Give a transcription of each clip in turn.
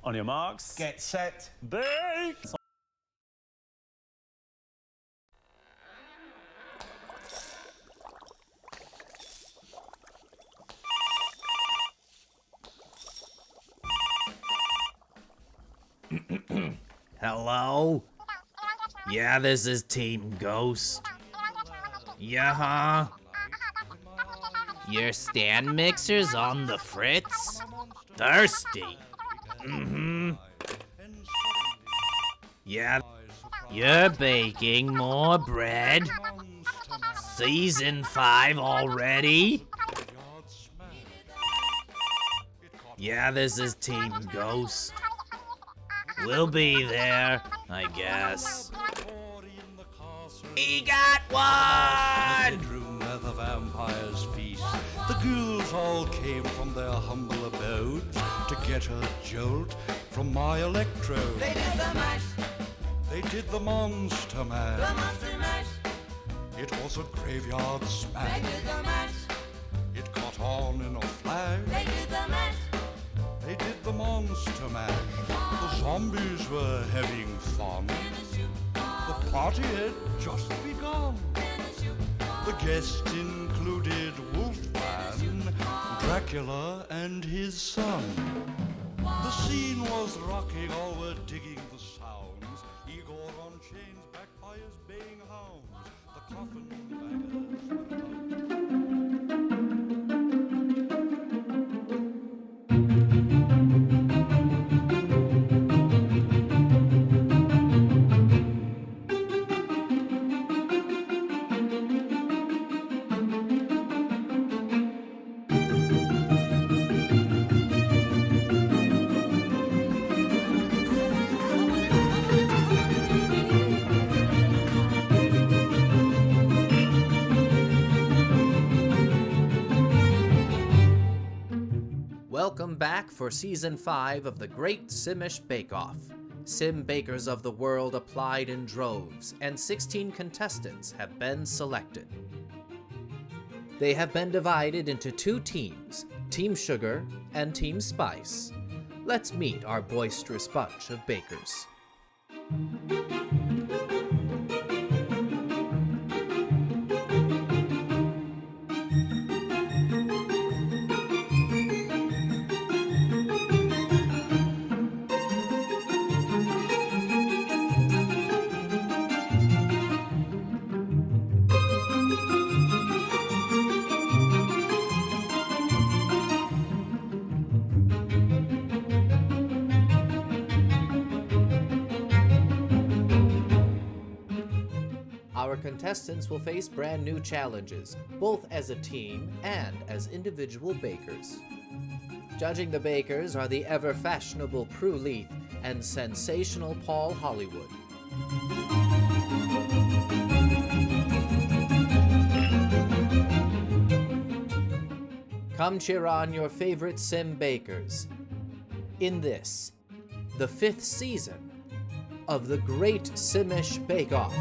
On your marks. Get set. Bake! Hello? Yeah, this is Team Ghost. Yeah, Your stand mixer's on the fritz? Thirsty? Yeah, you're baking more bread? Season 5 already? Yeah, this is Team Ghost. We'll be there, I guess. He got one! Bedroom where the vampires feast. The ghouls all came from their humble abodes to get a jolt from my electrode. They did the mash. They did the monster mash. The monster mash. It was a graveyard smash. They did the mash. It caught on in a flash. They did the mash. They did the monster mash. The zombies were having fun. The party had just begun. The guests included Wolfman, Dracula, and his son. The scene was rocking, all were digging the sounds. Igor on chains, backed by his baying hounds. The coffin Welcome back for Season 5 of the Great Simish Bake Off. Sim bakers of the world applied in droves, and 16 contestants have been selected. They have been divided into 2 teams, Team Sugar and Team Spice. Let's meet our boisterous bunch of bakers. Our contestants will face brand new challenges, both as a team and as individual bakers. Judging the bakers are the ever-fashionable Prue Leith and sensational Paul Hollywood. Come cheer on your favorite Sim bakers in this, the 5th season of the Great Simish Bake Off.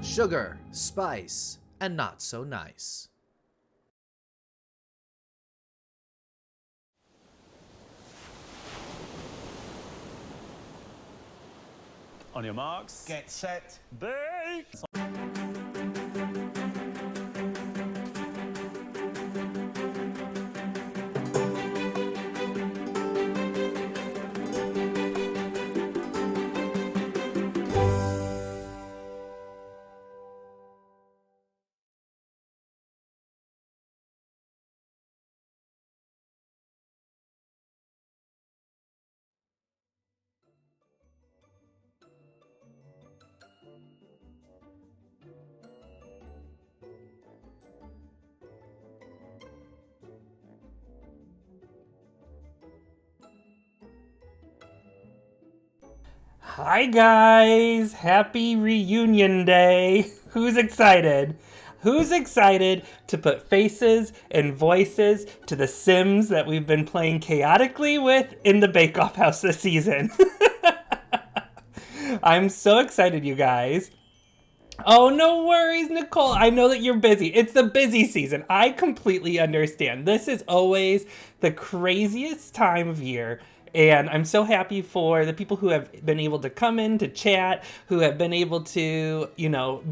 Sugar, spice, and not so nice. On your marks. Get set. Bake! Hi guys! Happy reunion day! Who's excited? Who's excited to put faces and voices to the Sims that we've been playing chaotically with in the Bake Off house this season? I'm so excited, you guys. Oh, no worries, Nicole. I know that you're busy. It's the busy season. I completely understand. This is always the craziest time of year. And I'm so happy for the people who have been able to come in to chat, who have been able to,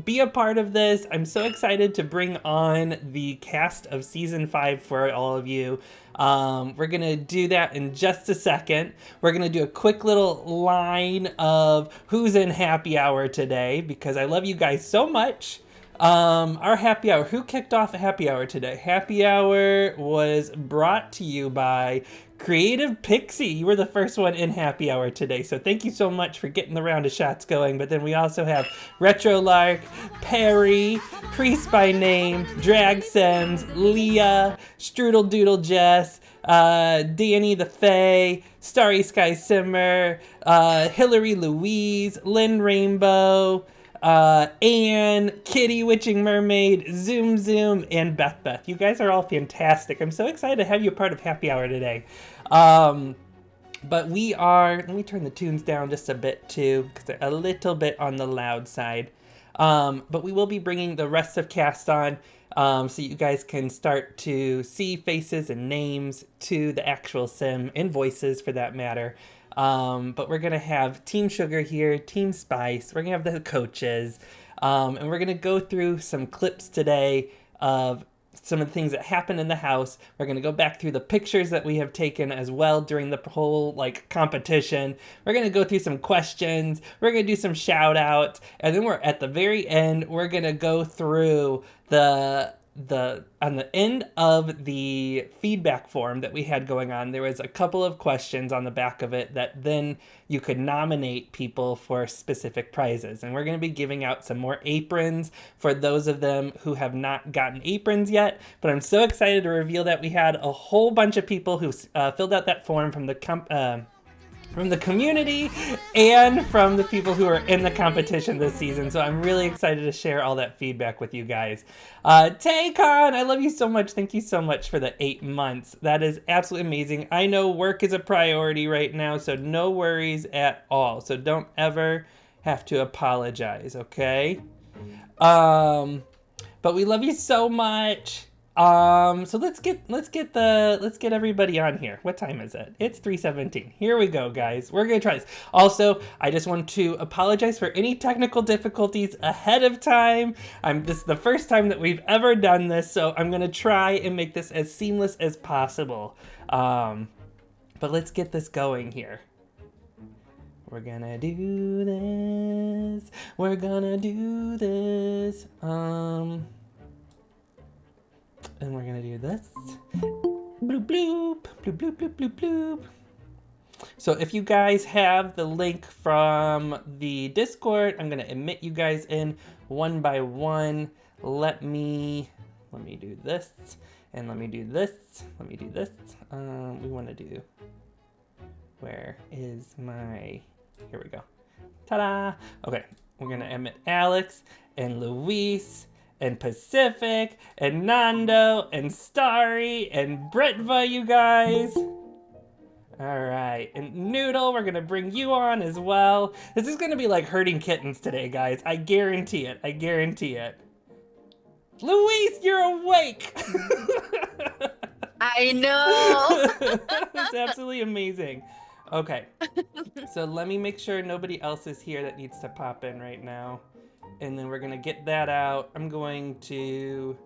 be a part of this. I'm so excited to bring on the cast of season 5 for all of you. We're going to do that in just a second. We're going to do a quick little line of who's in happy hour today, because I love you guys so much. Our happy hour, who kicked off a happy hour today? Happy hour was brought to you by Creative Pixie. You were the first one in happy hour today, so thank you so much for getting the round of shots going. But then we also have Retro Lark, Perry, Priest by Name, Drag Sims, Leah, Strudel Doodle Jess, Danny the Fae, Starry Sky Simmer, Hillary Louise, Lynn Rainbow, Anne, Kitty Witching Mermaid, Zoom Zoom, and Beth. You guys are all fantastic. I'm so excited to have you a part of Happy Hour today. But we are, let me turn the tunes down just a bit too, because they're a little bit on the loud side. But we will be bringing the rest of cast on, so you guys can start to see faces and names to the actual sim, and voices for that matter. But we're going to have Team Sugar here, Team Spice, we're going to have the coaches, and we're going to go through some clips today of some of the things that happened in the house. We're going to go back through the pictures that we have taken as well during the whole competition. We're going to go through some questions. We're going to do some shout outs. And then we're at the very end, we're going to go through on the end of the feedback form that we had going on, there was a couple of questions on the back of it that then you could nominate people for specific prizes. And we're going to be giving out some more aprons for those of them who have not gotten aprons yet. But I'm so excited to reveal that we had a whole bunch of people who filled out that form from the community and from the people who are in the competition this season. So I'm really excited to share all that feedback with you guys. Taycon, I love you so much. Thank you so much for the 8 months. That is absolutely amazing. I know work is a priority right now, so no worries at all. So don't ever have to apologize, okay? But we love you so much. So let's get everybody on here. What time is it? It's 3:17. Here we go, guys. We're gonna try this. Also, I just want to apologize for any technical difficulties ahead of time. This is the first time that we've ever done this, so I'm gonna try and make this as seamless as possible. But let's get this going here. We're gonna do this. We're gonna do this. And we're gonna do this. Bloop, bloop, bloop, bloop, bloop, bloop, bloop. So if you guys have the link from the Discord, I'm gonna admit you guys in one by one. Let me do this, and let me do this, let me do this. We wanna do, where is my, here we go. Ta-da! Okay, we're gonna admit Alex and Luis and Pacific, and Nando, and Starry, and Britva, you guys. All right, and Noodle, we're gonna bring you on as well. This is gonna be like herding kittens today, guys. I guarantee it, I guarantee it. Luis, you're awake! I know! That's absolutely amazing. Okay, so let me make sure nobody else is here that needs to pop in right now. And then we're gonna get that out. I'm going to,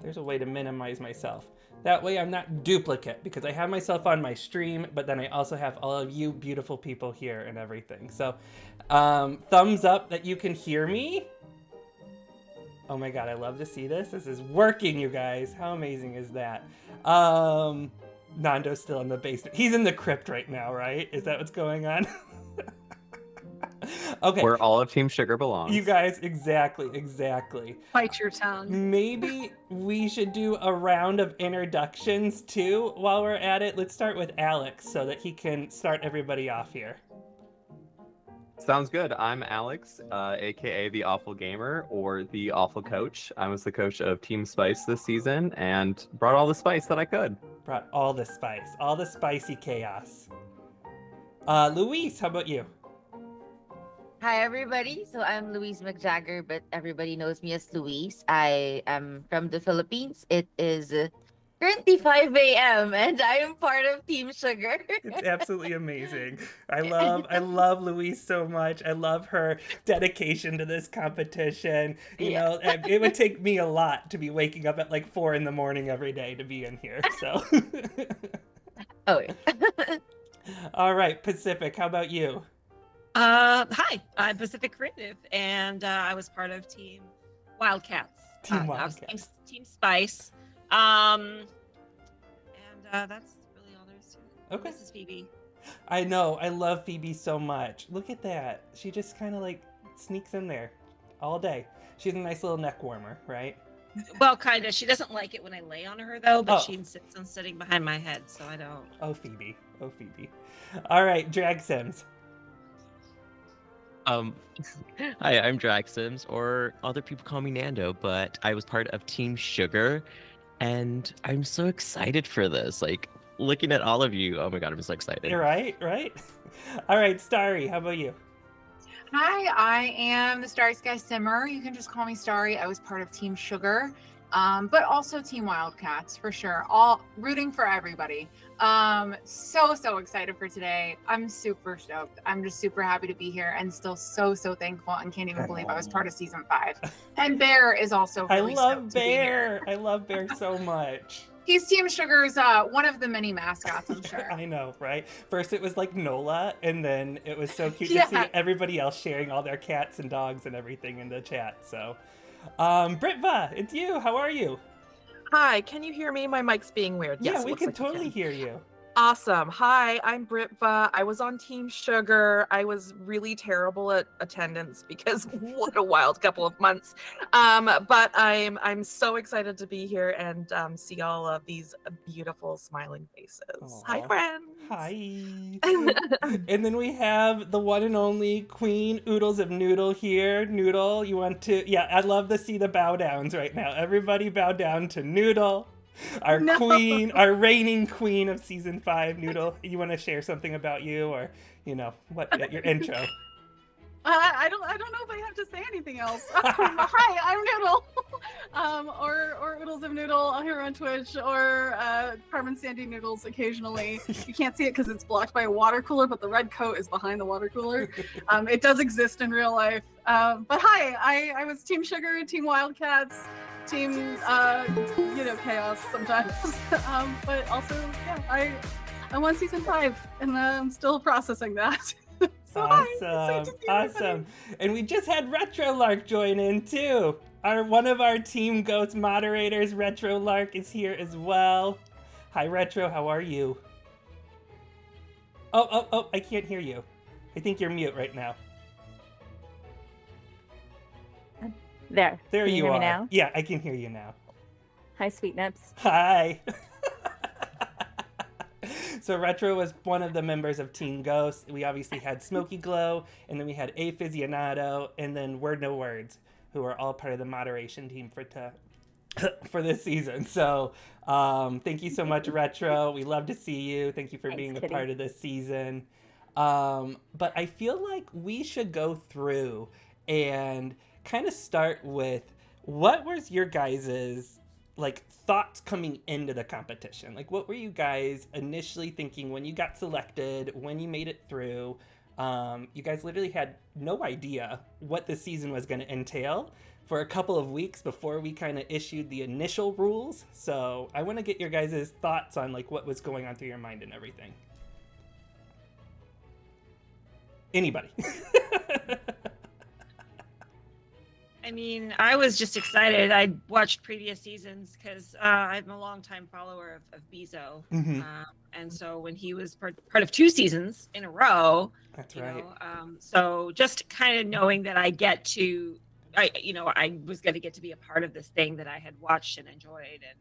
there's a way to minimize myself. That way I'm not duplicate, because I have myself on my stream, but then I also have all of you beautiful people here and everything. So thumbs up that you can hear me. Oh my God, I love to see this. This is working, you guys. How amazing is that? Nando's still in the basement. He's in the crypt right now, right? Is that what's going on? Okay. Where all of Team Sugar belongs. You guys, exactly. Bite your tongue. Maybe we should do a round of introductions too while we're at it. Let's start with Alex so that he can start everybody off here. Sounds good. I'm Alex, aka the Awful Gamer or the Awful Coach. I was the coach of Team Spice this season and brought all the spice that I could. Brought all the spice, all the spicy chaos. Luis, how about you? Hi, everybody. So I'm Louise McJagger, but everybody knows me as Louise. I am from the Philippines. It is currently 5 a.m. and I am part of Team Sugar. It's absolutely amazing. I love Louise so much. I love her dedication to this competition. You know, it would take me a lot to be waking up at like 4 in the morning every day to be in here. So Oh, yeah. all right, Pacific, how about you? Hi, I'm Pacific Creative, and I was part of Team Wildcats. Team I was Wildcats. Team Spice. And that's really all there is to it. Okay. This is Phoebe. I know, I love Phoebe so much. Look at that. She just kind of like sneaks in there all day. She's a nice little neck warmer, right? Well, kind of. She doesn't like it when I lay on her, though, but Oh. she insists on sitting behind my head, so I don't. Oh, Phoebe. Oh, Phoebe. All right, Drag Sims. Hi, I'm Draxims, or other people call me Nando, but I was part of Team Sugar, and I'm so excited for this. Like, looking at all of you, oh my god, I'm so excited. You're right. All right, Starry, how about you? Hi, I am the Starry Sky Simmer. You can just call me Starry. I was part of Team Sugar, but also Team Wildcats for sure. All rooting for everybody. So excited for today. I'm super stoked. I'm just super happy to be here and still so thankful and can't even believe I was part of season 5. And Bear is also really I love stoked to be here. Bear. I love Bear so much. He's Team Sugar's one of the many mascots, I'm sure. I know, right? First it was like Nola, and then it was so cute to Yeah. see everybody else sharing all their cats and dogs and everything in the chat. So, Britva, it's you. How are you? Hi, can you hear me? My mic's being weird. Yeah, Yes, we looks can like you totally hear you. Awesome. Hi, I'm Britva. I was on Team Sugar. I was really terrible at attendance because what a wild couple of months. But I'm so excited to be here and see all of these beautiful smiling faces. Hi, Aw. friends. Hi. And then we have the one and only Queen Oodles of Noodle here. Noodle, you want to... Yeah, I'd love to see the bow downs right now. Everybody bow down to Noodle. Our queen, our reigning queen of season 5, Noodle. You want to share something about you, or what your intro? I don't know if I have to say anything else. Hi, I'm Noodle, or Oodles of Noodle here on Twitch, or Carmen Sandy Noodles occasionally. You can't see it because it's blocked by a water cooler, but the red coat is behind the water cooler. It does exist in real life. But hi, I was Team Sugar, Team Wildcats, Team Chaos sometimes. But also, yeah, I'm on season 5, and I'm still processing that. So Awesome. And we just had Retro Lark join in too. One of our Team Ghost moderators, Retro Lark, is here as well. Hi Retro, how are you? Oh, I can't hear you. I think you're mute right now. There. There Can you hear are. me now? Yeah, I can hear you now. Hi, Sweet Nips. Hi. So Retro was one of the members of Team Ghost. We obviously had Smoky Glow, and then we had Aficionado, and then Word No Words, who are all part of the moderation team for this season. So thank you so much, Retro. We love to see you. Thank you for being a part of this season. But I feel like we should go through and kind of start with what was your guys's thoughts coming into the competition. Like, what were you guys initially thinking when you got selected, when you made it through? You guys literally had no idea what the season was going to entail for a couple of weeks before we kind of issued the initial rules. So I want to get your guys' thoughts on what was going on through your mind and everything. Anybody? I mean, I was just excited. I watched previous seasons because I'm a longtime follower of Bezo. Mm-hmm. And so when he was part of 2 seasons in a row, that's right. So just kind of knowing that I was going to get to be a part of this thing that I had watched and enjoyed, and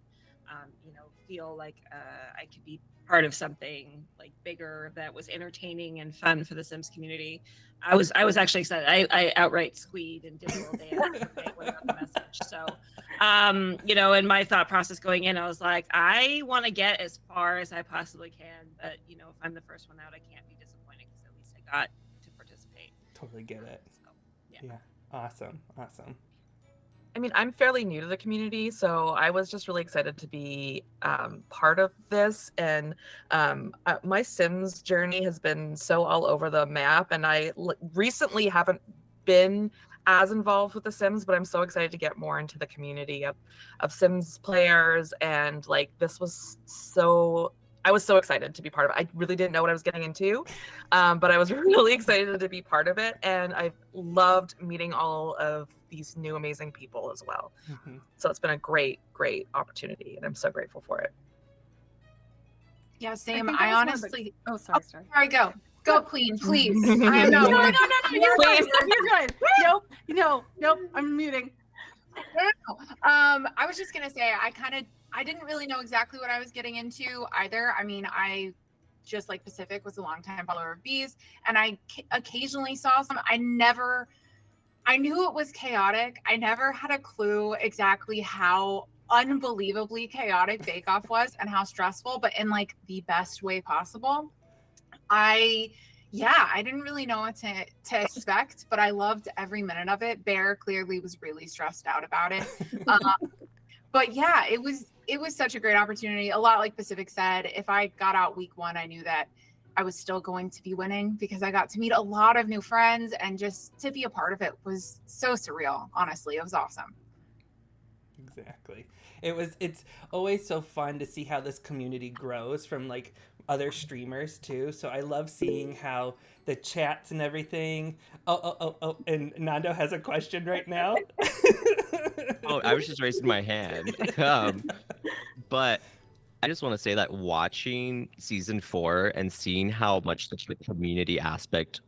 feel like I could be part of something bigger that was entertaining and fun for the Sims community. I was actually excited. I outright squeed and did a little dance when I got the message. So, in my thought process going in, I was like, I want to get as far as I possibly can. But, if I'm the first one out, I can't be disappointed because at least I got to participate. Totally get it. So, Yeah. Awesome. I mean, I'm fairly new to the community, so I was just really excited to be part of this. And my Sims journey has been so all over the map, and I recently haven't been as involved with the Sims, but I'm so excited to get more into the community of Sims players. And like, this was so, I was so excited to be part of it. I really didn't know what I was getting into, but I was really excited to be part of it. And I've loved meeting all of these new amazing people as well. Mm-hmm. So it's been a great opportunity, and I'm so grateful for it. Yeah, same. think that I was one of the- honestly. Oh, sorry. Sorry, go, Queen, please. I know. No, you're Please. good. You're good. Nope. I'm muting. No. I was just gonna say I didn't really know exactly what I was getting into either. I mean, I just like Pacific was a longtime follower of bees, and I occasionally saw some. I knew it was chaotic. I never had a clue exactly how unbelievably chaotic Bake Off was and how stressful, but in like the best way possible. I didn't really know what to expect, but I loved every minute of it. Bear clearly was really stressed out about it. But yeah, it was such a great opportunity. A lot like Pacific said, if I got out week 1, I knew that I was still going to be winning because I got to meet a lot of new friends, and just to be a part of it was so surreal. Honestly, it was awesome. Exactly. It's always so fun to see how this community grows from like other streamers too. So I love seeing how the chats and everything. Oh, and Nando has a question right now. Oh, I was just raising my hand. But I just want to say that watching season 4 and seeing how much the community aspect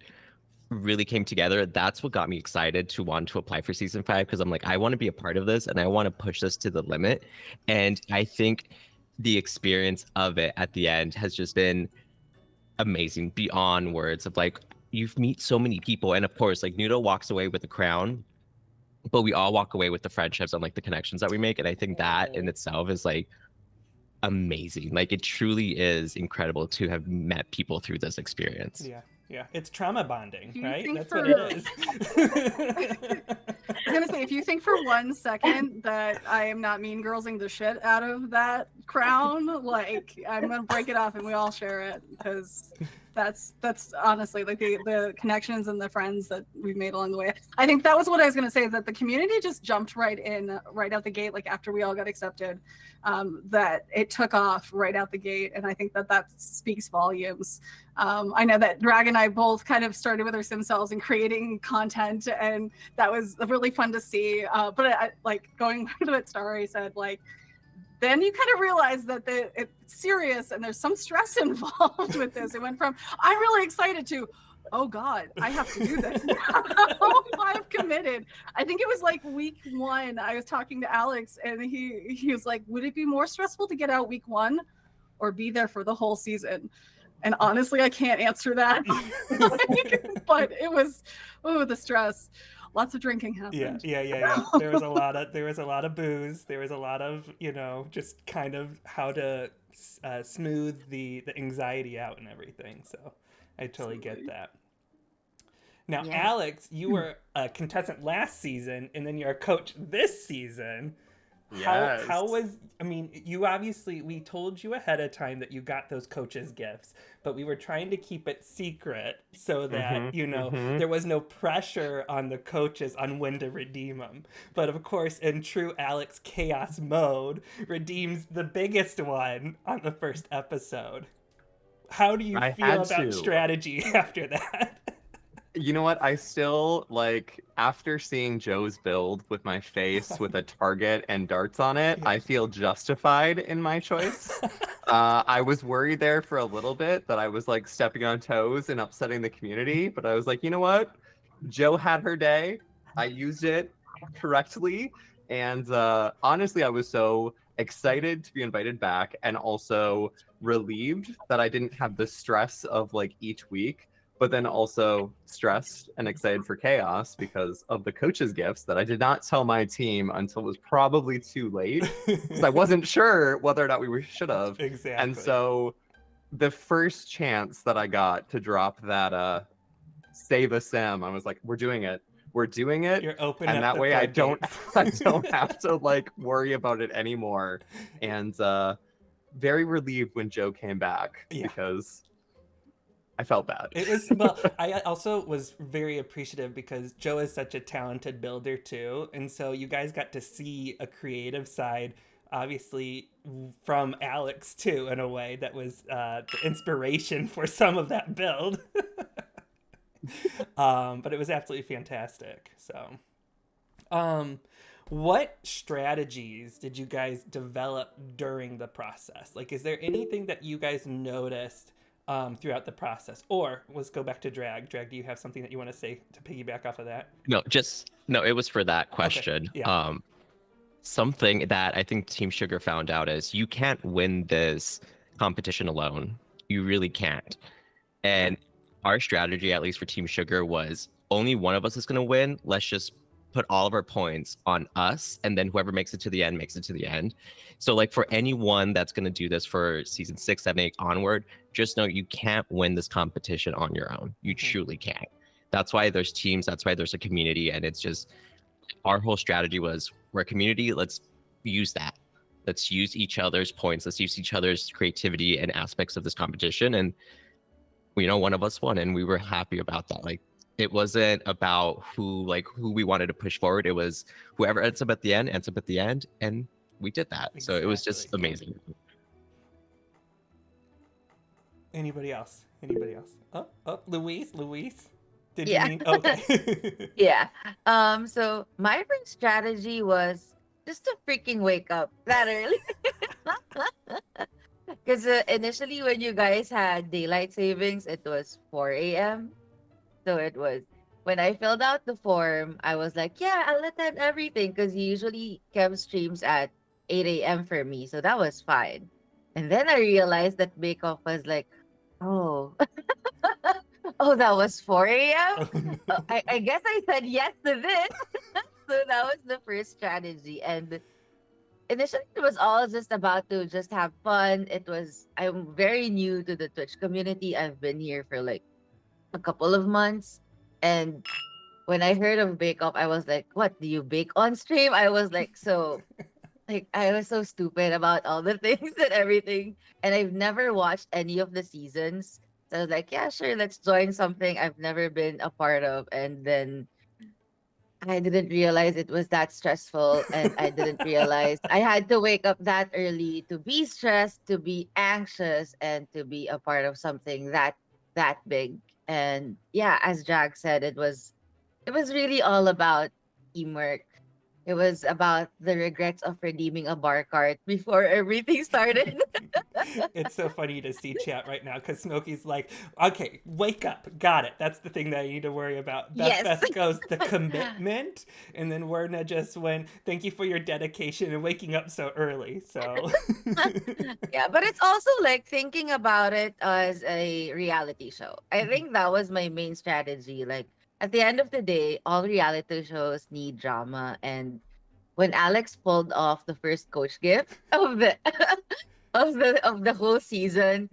really came together, that's what got me excited to want to apply for season 5, because I'm like, I want to be a part of this and I want to push this to the limit. And I think the experience of it at the end has just been amazing beyond words. Of like, you meet so many people, and of course, like, Noodle walks away with the crown, but we all walk away with the friendships and like the connections that we make. And I think that in itself is like amazing. Like, it truly is incredible to have met people through this experience. Yeah, it's trauma bonding, Do you right? think That's for- what it is. I was gonna say, if you think for 1 second that I am not mean girlsing the shit out of that crown, like, I'm gonna break it off and we all share it, because that's honestly like the connections and the friends that we've made along the way. I think that was what I was gonna say, that the community just jumped right out the gate, like after we all got accepted, that it took off right out the gate, and I think that speaks volumes. I know that Drag and I both kind of started with our sim selves and creating content, and that was really fun to see. But I, like, going back to what Starry said, like, then you kind of realize that it's serious and there's some stress involved with this. It went from, I'm really excited, to, oh God, I have to do this now. I've committed. I think it was like week 1, I was talking to Alex, and he was like, would it be more stressful to get out week 1 or be there for the whole season? And honestly, I can't answer that. But it was, the stress. Lots of drinking happened. Yeah. There was a lot of booze. There was a lot of, just kind of how to smooth the anxiety out and everything. So I totally get that. Now, Yeah. Alex, you were a contestant last season, and then you're a coach this season. Yes. How was, we told you ahead of time that you got those coaches' gifts, but we were trying to keep it secret so that, there was no pressure on the coaches on when to redeem them. But of course, in true Alex chaos mode, redeems the biggest one on the first episode. How do you feel about strategy after that? You know what? I still, like, after seeing Joe's build with my face with a target and darts on it, I feel justified in my choice. I was worried there for a little bit that I was, like, stepping on toes and upsetting the community, but I was like, you know what? Joe had her day. I used it correctly. And honestly, I was so excited to be invited back, and also relieved that I didn't have the stress of, like, each week, but then also stressed and excited for chaos because of the coaches' gifts that I did not tell my team until it was probably too late, because I wasn't sure whether or not we should have. Exactly. And so the first chance that I got to drop that save a sim, I was like, we're doing it. we're doing it, You're opening and up that the way I don't floodgates. I don't have to like worry about it anymore. And very relieved when Joe came back Yeah. because I felt bad. It was, well, I also was very appreciative because Joe is such a talented builder too. And so you guys got to see a creative side, obviously, from Alex too, in a way that was the inspiration for some of that build. But it was absolutely fantastic. So, what strategies did you guys develop during the process? Like, is there anything that you guys noticed throughout the process? Or let's go back to Drag. Drag, do you have something that you want to say to piggyback off of that? No, it was for that question. Yeah. Something that I think Team Sugar found out is you can't win this competition alone. You really can't. And our strategy, at least for Team Sugar, was only one of us is going to win. Let's just put all of our points on us, and then whoever makes it to the end makes it to the end. So, like, for anyone that's going to do this for season 6, 7, 8 onward, just know you can't win this competition on your own. You truly can't. That's why there's teams. That's why there's a community, and it's just our whole strategy was we're a community. Let's use that. Let's use each other's points. Let's use each other's creativity and aspects of this competition. And one of us won, and we were happy about that. Like, it wasn't about who we wanted to push forward. It was whoever ends up at the end, and we did that. Exactly. So it was just amazing. Anybody else? Oh, Luis? Did Yeah. you mean? Okay. Yeah. So my first strategy was just to freaking wake up that early. Because initially, when you guys had daylight savings, it was 4 a.m. So it was when I filled out the form, I was like, yeah, I'll attend everything because usually Kev streams at 8 a.m. for me. So that was fine. And then I realized that Bake Off was like, oh, oh, that was 4 a.m. I guess I said yes to this. So that was the first strategy. And initially it was all just about to just have fun. I'm very new to the Twitch community. I've been here for like a couple of months. And when I heard of Bake Off, I was like, what, do you bake on stream? I was like, I was so stupid about all the things and everything. And I've never watched any of the seasons. So I was like, yeah, sure, let's join something I've never been a part of. And then I didn't realize it was that stressful. And I didn't realize I had to wake up that early to be stressed, to be anxious, and to be a part of something that big. And yeah, as Jack said, it was really all about teamwork. It was about the regrets of redeeming a bar cart before everything started. It's so funny to see chat right now because Smokey's like, okay, wake up. Got it. That's the thing that I need to worry about. Beth goes, the commitment. And then Werna just went, thank you for your dedication and waking up so early. So yeah, but it's also like thinking about it as a reality show. I think that was my main strategy. Like, at the end of the day, all reality shows need drama. And when Alex pulled off the first coach gift of the of the whole season,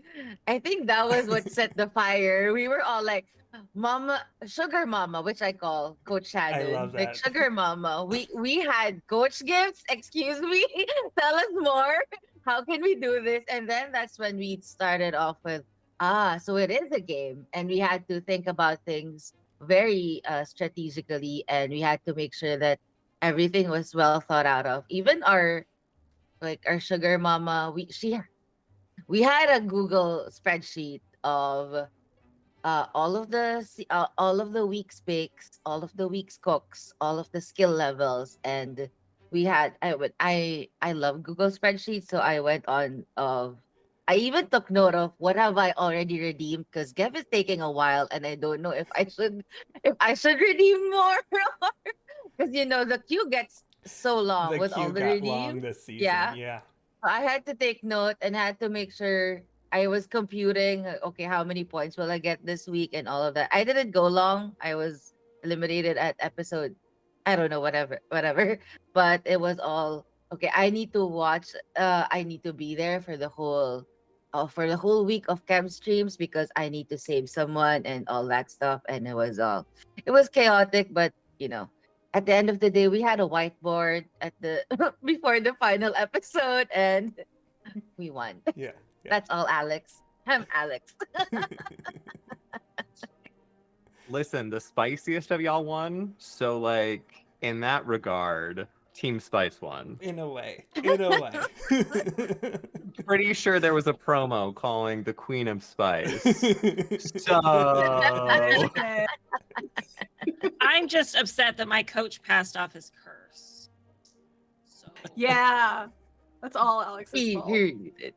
I think that was what set the fire. We were all like, Mama, Sugar Mama, which I call Coach Shannon. I love Like, that. Sugar Mama. We had coach gifts. Excuse me. Tell us more. How can we do this? And then that's when we started off with, so it is a game. And we had to think about things very strategically, and we had to make sure that everything was well thought out of. Even our Sugar Mama, we had a Google spreadsheet of all of the week's bakes, all of the week's cooks, all of the skill levels. And I love Google spreadsheets, so I went on of I even took note of what have I already redeemed, because Gev is taking a while and I don't know if I should redeem more. Because the queue gets so long the with all queue the got redeems. long this season. Yeah. Yeah. I had to take note and had to make sure I was computing, okay, how many points will I get this week and all of that. I didn't go long. I was eliminated at episode, I don't know, whatever. But it was all okay. I need to watch. I need to be there for the whole week of camp streams because I need to save someone and all that stuff. And it was chaotic, but at the end of the day, we had a whiteboard at the before the final episode, and we won. Yeah. That's all, Alex. I'm Alex. Listen, the spiciest of y'all won. So, like, in that regard, Team Spice won. In a way. Pretty sure there was a promo calling the Queen of Spice. So, I'm just upset that my coach passed off his curse. So Yeah. That's all Alex's fault. He did.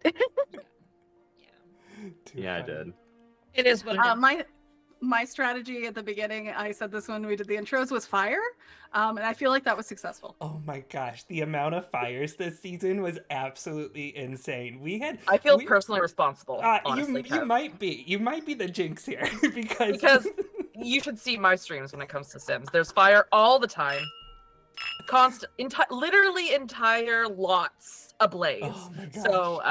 yeah, I did. it is what it is. My strategy at the beginning, I said this when we did the intros, was fire. And I feel like that was successful. Oh my gosh, the amount of fires this season was absolutely insane. I feel personally responsible, honestly. You might be the jinx here because you should see my streams when it comes to Sims. There's fire all the time. Literally entire lots ablaze. Oh my gosh. So,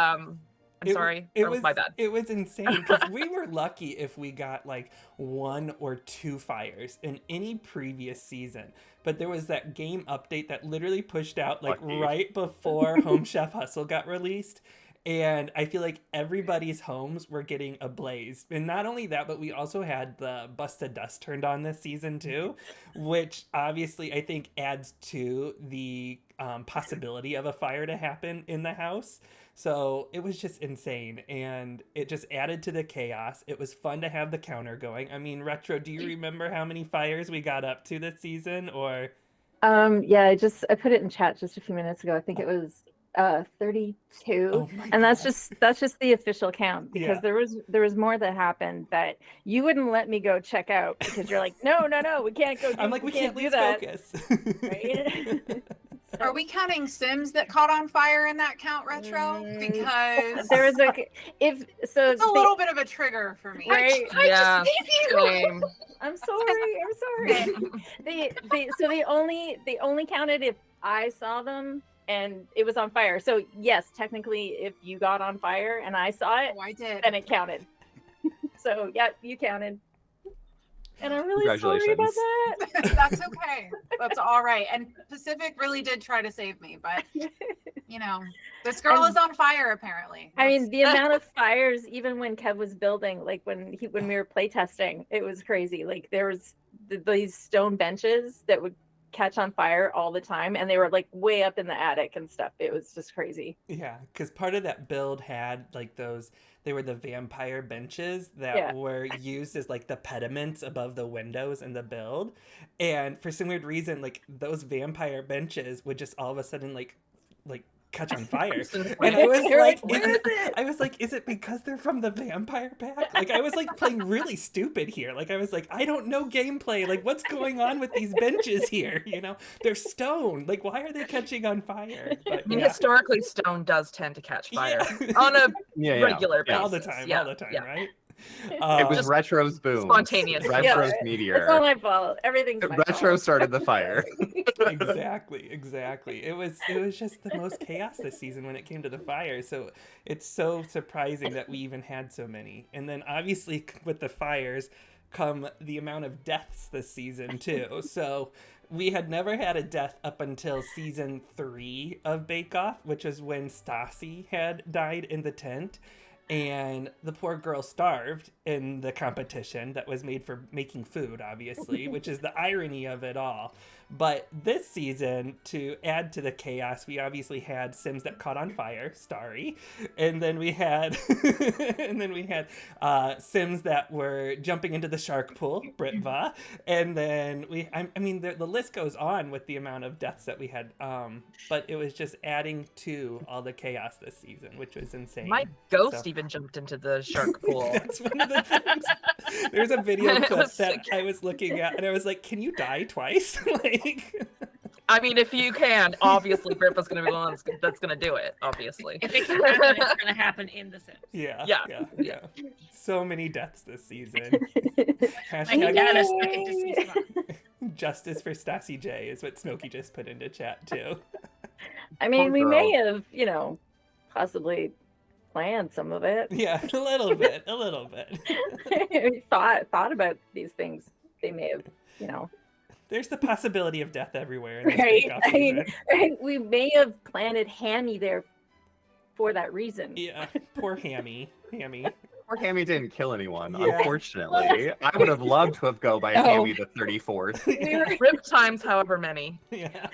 I'm sorry. That was my bad. It was insane because we were lucky if we got like 1 or 2 fires in any previous season. But there was that game update that literally pushed out like right before Home Chef Hustle got released. And I feel like everybody's homes were getting ablaze. And not only that, but we also had the Busted Dust turned on this season too, which obviously I think adds to the possibility of a fire to happen in the house. So it was just insane, and it just added to the chaos. It was fun to have the counter going. I mean, Retro, do you remember how many fires we got up to this season, or? Yeah, I put it in chat just a few minutes ago. I think it was 32, Oh my and that's gosh. just the official count, because Yeah. there was more that happened that you wouldn't let me go check out because you're like, no, we can't go. I'm like, we can't do lose that. focus. Right? Are we counting Sims that caught on fire in that count, Retro? Because There was it's a little bit of a trigger for me. Right? Yeah, Same. I'm sorry. They only counted if I saw them and it was on fire. So yes, technically, if you got on fire and I saw it, I did. then it counted. So yeah, you counted. And I'm really sorry about that. That's okay. That's all right. And Pacific really did try to save me, but this girl is on fire apparently. I mean, the amount of fires, even when Kev was building, like when we were playtesting, it was crazy. Like there was these stone benches that would catch on fire all the time, and they were like way up in the attic and stuff. It was just crazy. Yeah, because part of that build had like they were the vampire benches that were used as like the pediments above the windows in the build. And for some weird reason, like those vampire benches would just all of a sudden like catch on fire. And I was like, is it because they're from the vampire pack? Like I was like playing really stupid here. Like I was like, I don't know gameplay. Like what's going on with these benches here? They're stone. Like why are they catching on fire? But, I mean, historically, stone does tend to catch fire on a regular basis. All the time, right? It was Retro's boom. Spontaneous. Retro's meteor. It's all my fault. Everything's my Retro fault. started the fire. Exactly. It was just the most chaos this season when it came to the fire. So it's so surprising that we even had so many. And then obviously with the fires come the amount of deaths this season too. So we had never had a death up until season 3 of Bake Off, which is when Stassi had died in the tent. And the poor girl starved in the competition that was made for making food, obviously, which is the irony of it all. But this season, to add to the chaos, we obviously had Sims that caught on fire, Starry, and then we had Sims that were jumping into the shark pool, Britva, and then the list goes on with the amount of deaths that we had. But it was just adding to all the chaos this season, which was insane. My ghost even jumped into the shark pool. That's one of the things. There's a video clip that I was looking at, and I was like, "Can you die twice?" I mean, if you can, obviously, Britva's going to be the one that's going to do it. Obviously, if it can happen, it's going to happen in the Sims. Yeah. So many deaths this season. Justice for Stassi J is what Smokey just put into chat too. I mean, we may have, possibly planned some of it. Yeah, a little bit. thought about these things. They may have, There's the possibility of death everywhere in this Right? Bake Off I mean, season. right, we may have planted Hammy there for that reason. Yeah, poor Hammy. Poor Hammy didn't kill anyone, Yeah. unfortunately. I would have loved to have go by No. Hammy the 34th. We were, Rip times, however many. Yeah.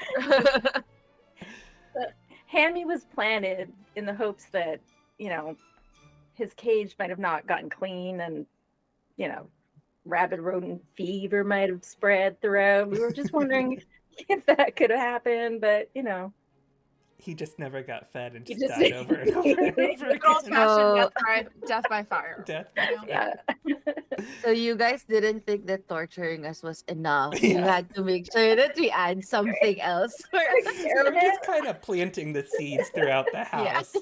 Hammy was planted in the hopes that, you know, his cage might have not gotten clean and, you know, rabid rodent fever might have spread throughout. We were just wondering if that could have happened, but, you know. He just never got fed and He just just- died over and over and over Good old again. fashioned death by fire. Death. Yeah. So you guys didn't think that torturing us was enough. You Yeah. had to make sure that we add something else. We're just kind of planting the seeds throughout the Yeah. house.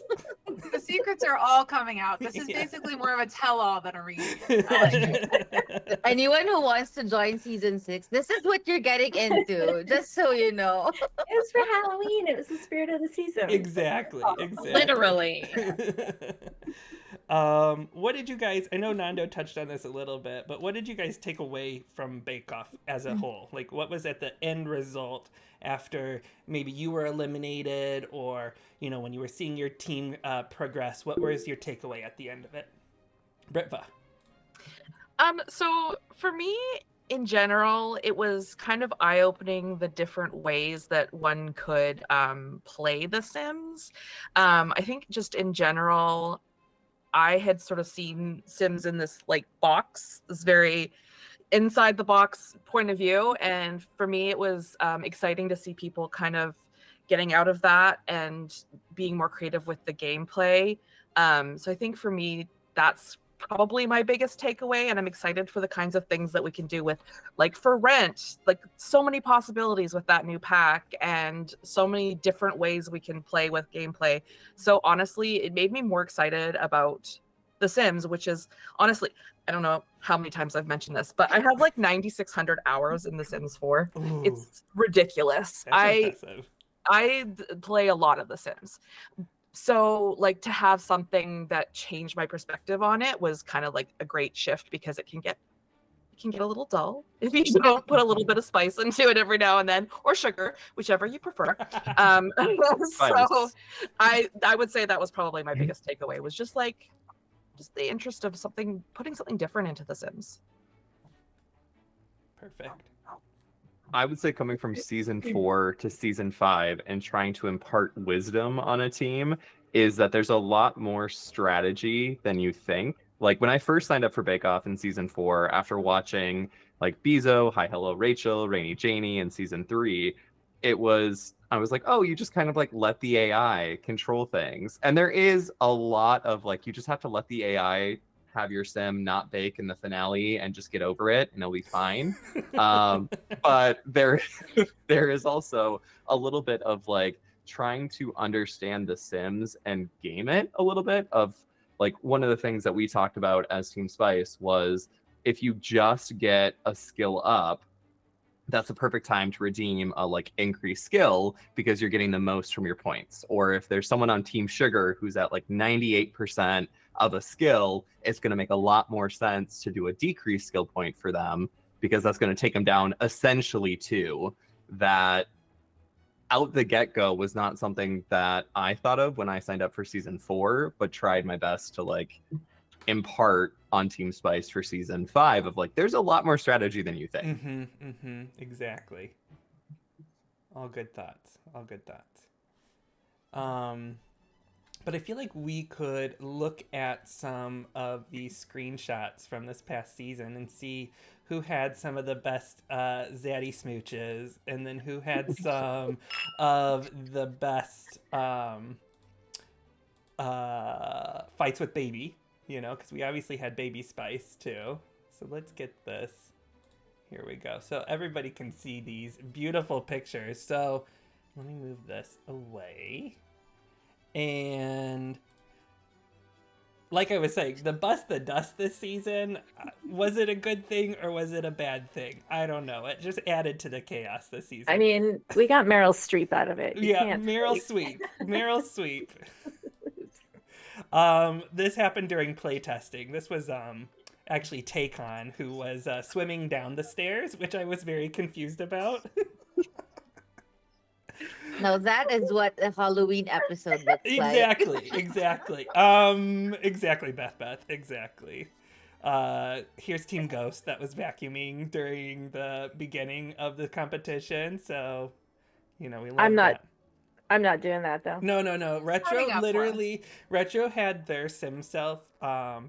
The secrets are all coming out. This is Yeah. basically more of a tell-all than a reunion. I like it. Anyone who wants to join season 6, this is what you're getting into. Just so you know. It was for Halloween. It was the spirit of the season. Exactly. Literally. What did you guys, I know Nando touched on this a little bit, but what did you guys take away from Bake Off as a whole? Like, what was at the end result after maybe you were eliminated, or, you know, when you were seeing your team progress? What was your takeaway at the end of it? Britva. So for me, in general, it was kind of eye-opening the different ways that one could play The Sims. I think just in general, I had sort of seen Sims in this like box, this very inside the box point of view, and for me, it was exciting to see people kind of getting out of that and being more creative with the gameplay. So I think for me, that's probably my biggest takeaway, and I'm excited for the kinds of things that we can do with, like, for rent, like so many possibilities with that new pack and so many different ways we can play with gameplay. So honestly, it made me more excited about The Sims, which is honestly, I don't know how many times I've mentioned this, but I have like 9,600 hours in The Sims 4. Ooh, It's ridiculous. that's impressive. I play a lot of The Sims. So like to have something that changed my perspective on it was kind of like a great shift, because it can get a little dull if you don't put a little bit of spice into it every now and then, or sugar, whichever you prefer. So I would say that was probably my biggest takeaway, was just the interest of putting something different into The Sims. Perfect. I would say coming from season 4 to season 5 and trying to impart wisdom on a team is that there's a lot more strategy than you think. Like when I first signed up for Bake Off in season 4, after watching like Bezo, Hi Hello Rachel, Rainy Janie in season 3, I was like, oh, you just kind of like let the AI control things. And there is a lot of like, you just have to let the AI have your sim not bake in the finale and just get over it and it'll be fine. But there is also a little bit of like trying to understand the Sims and game it a little bit. Of like, one of the things that we talked about as Team Spice was, if you just get a skill up, that's the perfect time to redeem a like increased skill, because you're getting the most from your points. Or if there's someone on Team Sugar who's at like 98% of a skill, it's going to make a lot more sense to do a decreased skill point for them, because that's going to take them down essentially to that. Out the get-go was not something that I thought of when I signed up for season 4, but tried my best to like impart on Team Spice for season 5, of like, there's a lot more strategy than you think. Exactly. All good thoughts. But I feel like we could look at some of the screenshots from this past season and see who had some of the best zaddy smooches, and then who had some of the best fights with Baby, you know, because we obviously had Baby Spice too. So let's get this. Here we go. So everybody can see these beautiful pictures. So let me move this away. And like I was saying, the Bust the Dust this season, was it a good thing or was it a bad thing? I don't know. It just added to the chaos this season. I mean, we got Meryl Streep out of it. You Yeah, can't Meryl really- Sweep. Meryl Sweep. This happened during playtesting. This was actually Taycon, who was swimming down the stairs, which I was very confused about. Now that is what a Halloween episode looks Exactly, exactly. Exactly, Beth, exactly. Here's Team Ghost that was vacuuming during the beginning of the competition, so we love that. I'm not doing that though. No. Retro Signing up for literally, Retro had their sim self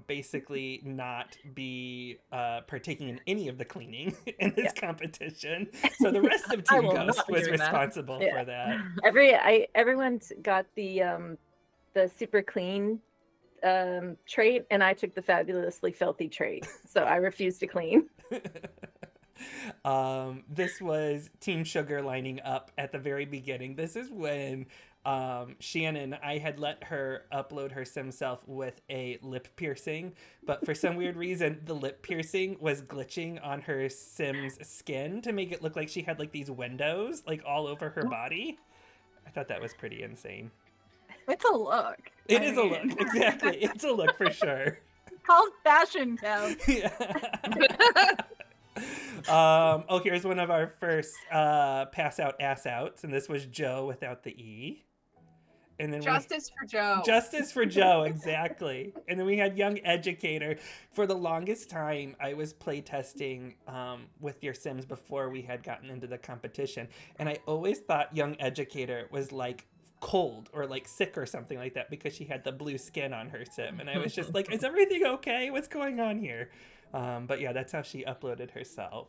basically not be partaking in any of the cleaning in this competition. So the rest of I Team will Ghost not be was doing that. responsible for that. Everyone's got the super clean trait, and I took the fabulously filthy trait. So I refuse to clean. This was Team Sugar lining up at the very beginning. This is when Shannon, I had let her upload her sim self with a lip piercing, but for some weird reason, the lip piercing was glitching on her sim's skin to make it look like she had like these windows like all over her body. I thought that was pretty insane. It's a look. It is a look, exactly. It's a look for sure. Called fashion, Kev. Here's one of our first pass out ass outs, and this was Joe without the E. And then Justice for Joe. Justice for Joe, exactly. And then we had Young Educator. For the longest time, I was playtesting with your Sims before we had gotten into the competition, and I always thought Young Educator was like cold or like sick or something like that because she had the blue skin on her sim, and I was just like, is everything okay? What's going on here? But yeah, that's how she uploaded herself.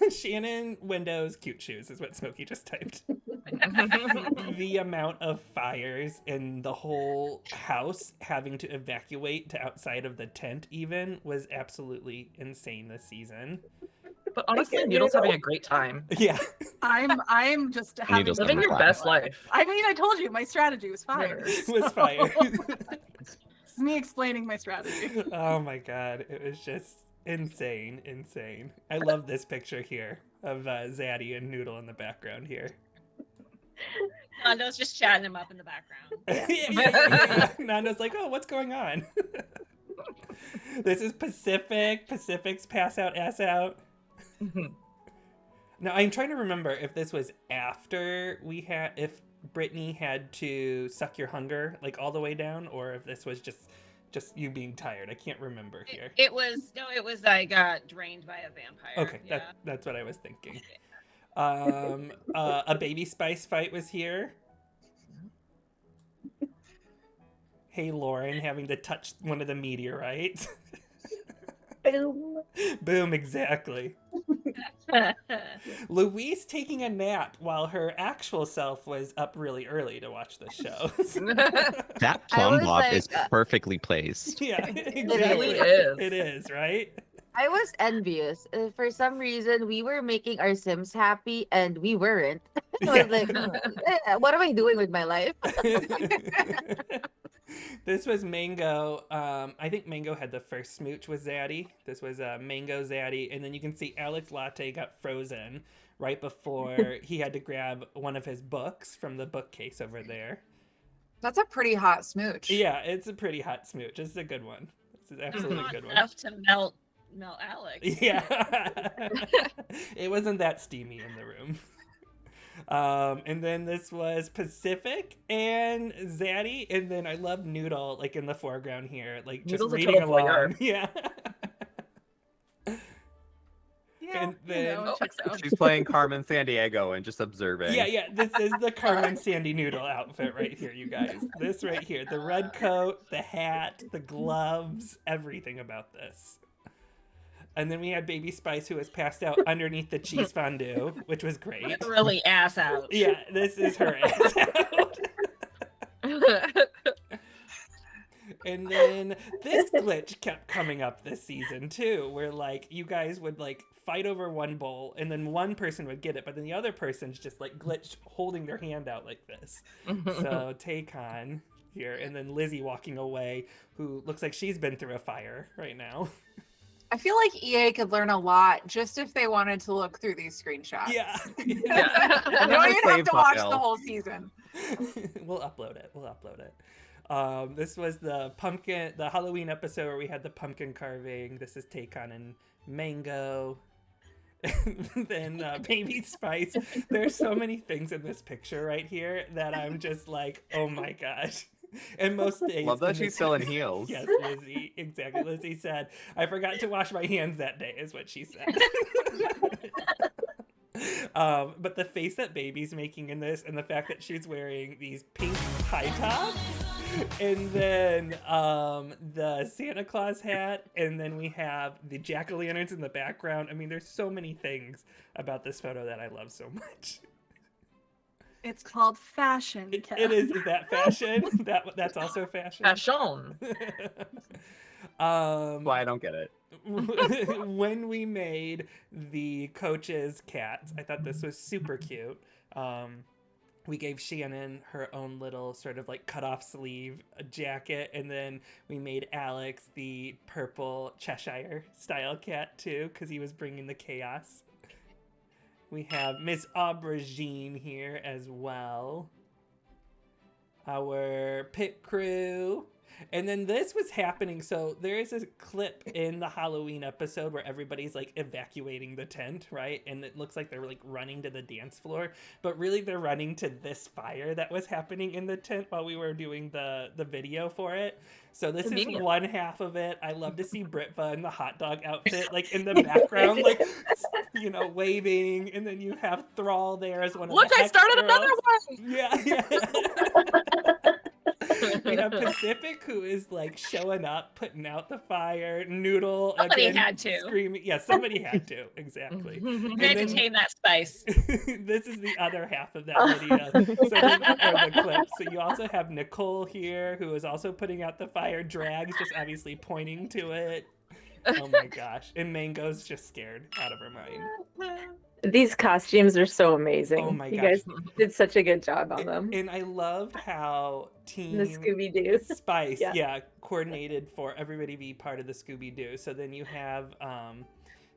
Shannon Windows cute shoes is what Smokey just typed. The amount of fires in the whole house having to evacuate to outside of the tent even was absolutely insane this season. But honestly, Noodle's having a great time. Yeah. I'm just having Noodle's living your best life. I mean, I told you my strategy was fire. Was fire. It's me explaining my strategy. Oh my god, it was just insane. I love this picture here of Zaddy and Noodle in the background here. Nando's just chatting him up in the background. Yeah. Nando's like, oh, what's going on? This is Pacific. Pacific's pass out, ass out. Now, I'm trying to remember if this was after if Brittany had to suck your hunger, like all the way down, or if this was just you being tired. I can't remember here. It was I got drained by a vampire. Okay, yeah. that's what I was thinking. A Baby Spice fight was here. Hey, Lauren, having to touch one of the meteorites. Boom. Boom, exactly. Louise taking a nap while her actual self was up really early to watch the show. That plum bob is perfectly placed. Yeah, It exactly. really is. It is, right? I was envious. For some reason, we were making our Sims happy, and we weren't. I was like, what am I doing with my life? This was Mango. I think Mango had the first smooch with Zaddy. This was Mango Zaddy. And then you can see Alex Latte got frozen right before he had to grab one of his books from the bookcase over there. That's a pretty hot smooch. Yeah, it's a pretty hot smooch. This is a good one. This is absolutely a good one. Enough to melt Alex. Yeah. It wasn't that steamy in the room. And then this was Pacific and Zaddy, and then I love Noodle like in the foreground here, like just Noodle's a reading total along. voyeur. Yeah. Yeah, And then it checks out. She's playing Carmen Sandiego and just observing. yeah, this is the Carmen Sandy Noodle outfit right here, you guys. This right here, the red coat, the hat, the gloves, everything about this. And then we had Baby Spice, who was passed out underneath the cheese fondue, which was great. Really ass out. Yeah, this is her ass out. And then this glitch kept coming up this season too, where like you guys would like fight over one bowl and then one person would get it, but then the other person's just like glitched holding their hand out like this. So Taycon here, and then Lizzie walking away, who looks like she's been through a fire right now. I feel like EA could learn a lot just if they wanted to look through these screenshots. Yeah. You don't even have to watch the whole season. We'll upload it. This was the Halloween episode where we had the pumpkin carving. This is Taycon and Mango. And then Baby Spice. There's so many things in this picture right here that I'm just like, oh my gosh. And most days, Love that she's still in heels. Yes, Lizzie, exactly. Lizzie said, I forgot to wash my hands that day, is what she said. But the face that Baby's making in this, and the fact that she's wearing these pink high tops, and then the Santa Claus hat, and then we have the jack-o'-lanterns in the background. I mean, there's so many things about this photo that I love so much. It's called fashion. Kev. It is. Is that fashion? That's also fashion. Fashion. Why I don't get it. When we made the coaches' cats, I thought this was super cute. We gave Shannon her own little sort of like cut-off sleeve jacket, and then we made Alex the purple Cheshire style cat too, because he was bringing the chaos. We have Miss Aubergine here as well. Our pit crew. And then this was happening. So there is a clip in the Halloween episode where everybody's like evacuating the tent, right? And it looks like they're like running to the dance floor, but really they're running to this fire that was happening in the tent while we were doing the video for it. So this is one half of it. I love to see Britva in the hot dog outfit, like in the background, like, you know, waving. And then you have Thrall there as one of the Look, I started girls. another one. Yeah. We have Pacific, who is like showing up, putting out the fire. Noodle, Somebody again, had to. screaming. Yeah, somebody had to. Exactly. You had to tame that spice. This is the other half of that video, or the clip. So you also have Nicole here, who is also putting out the fire. Drags just obviously pointing to it. Oh my gosh! And Mango's just scared out of her mind. These costumes are so amazing. Oh my you gosh. guys did such a good job on them. And I loved how Team The Scooby-Doo. Spice, coordinated for everybody to be part of the Scooby-Doo. So then you have,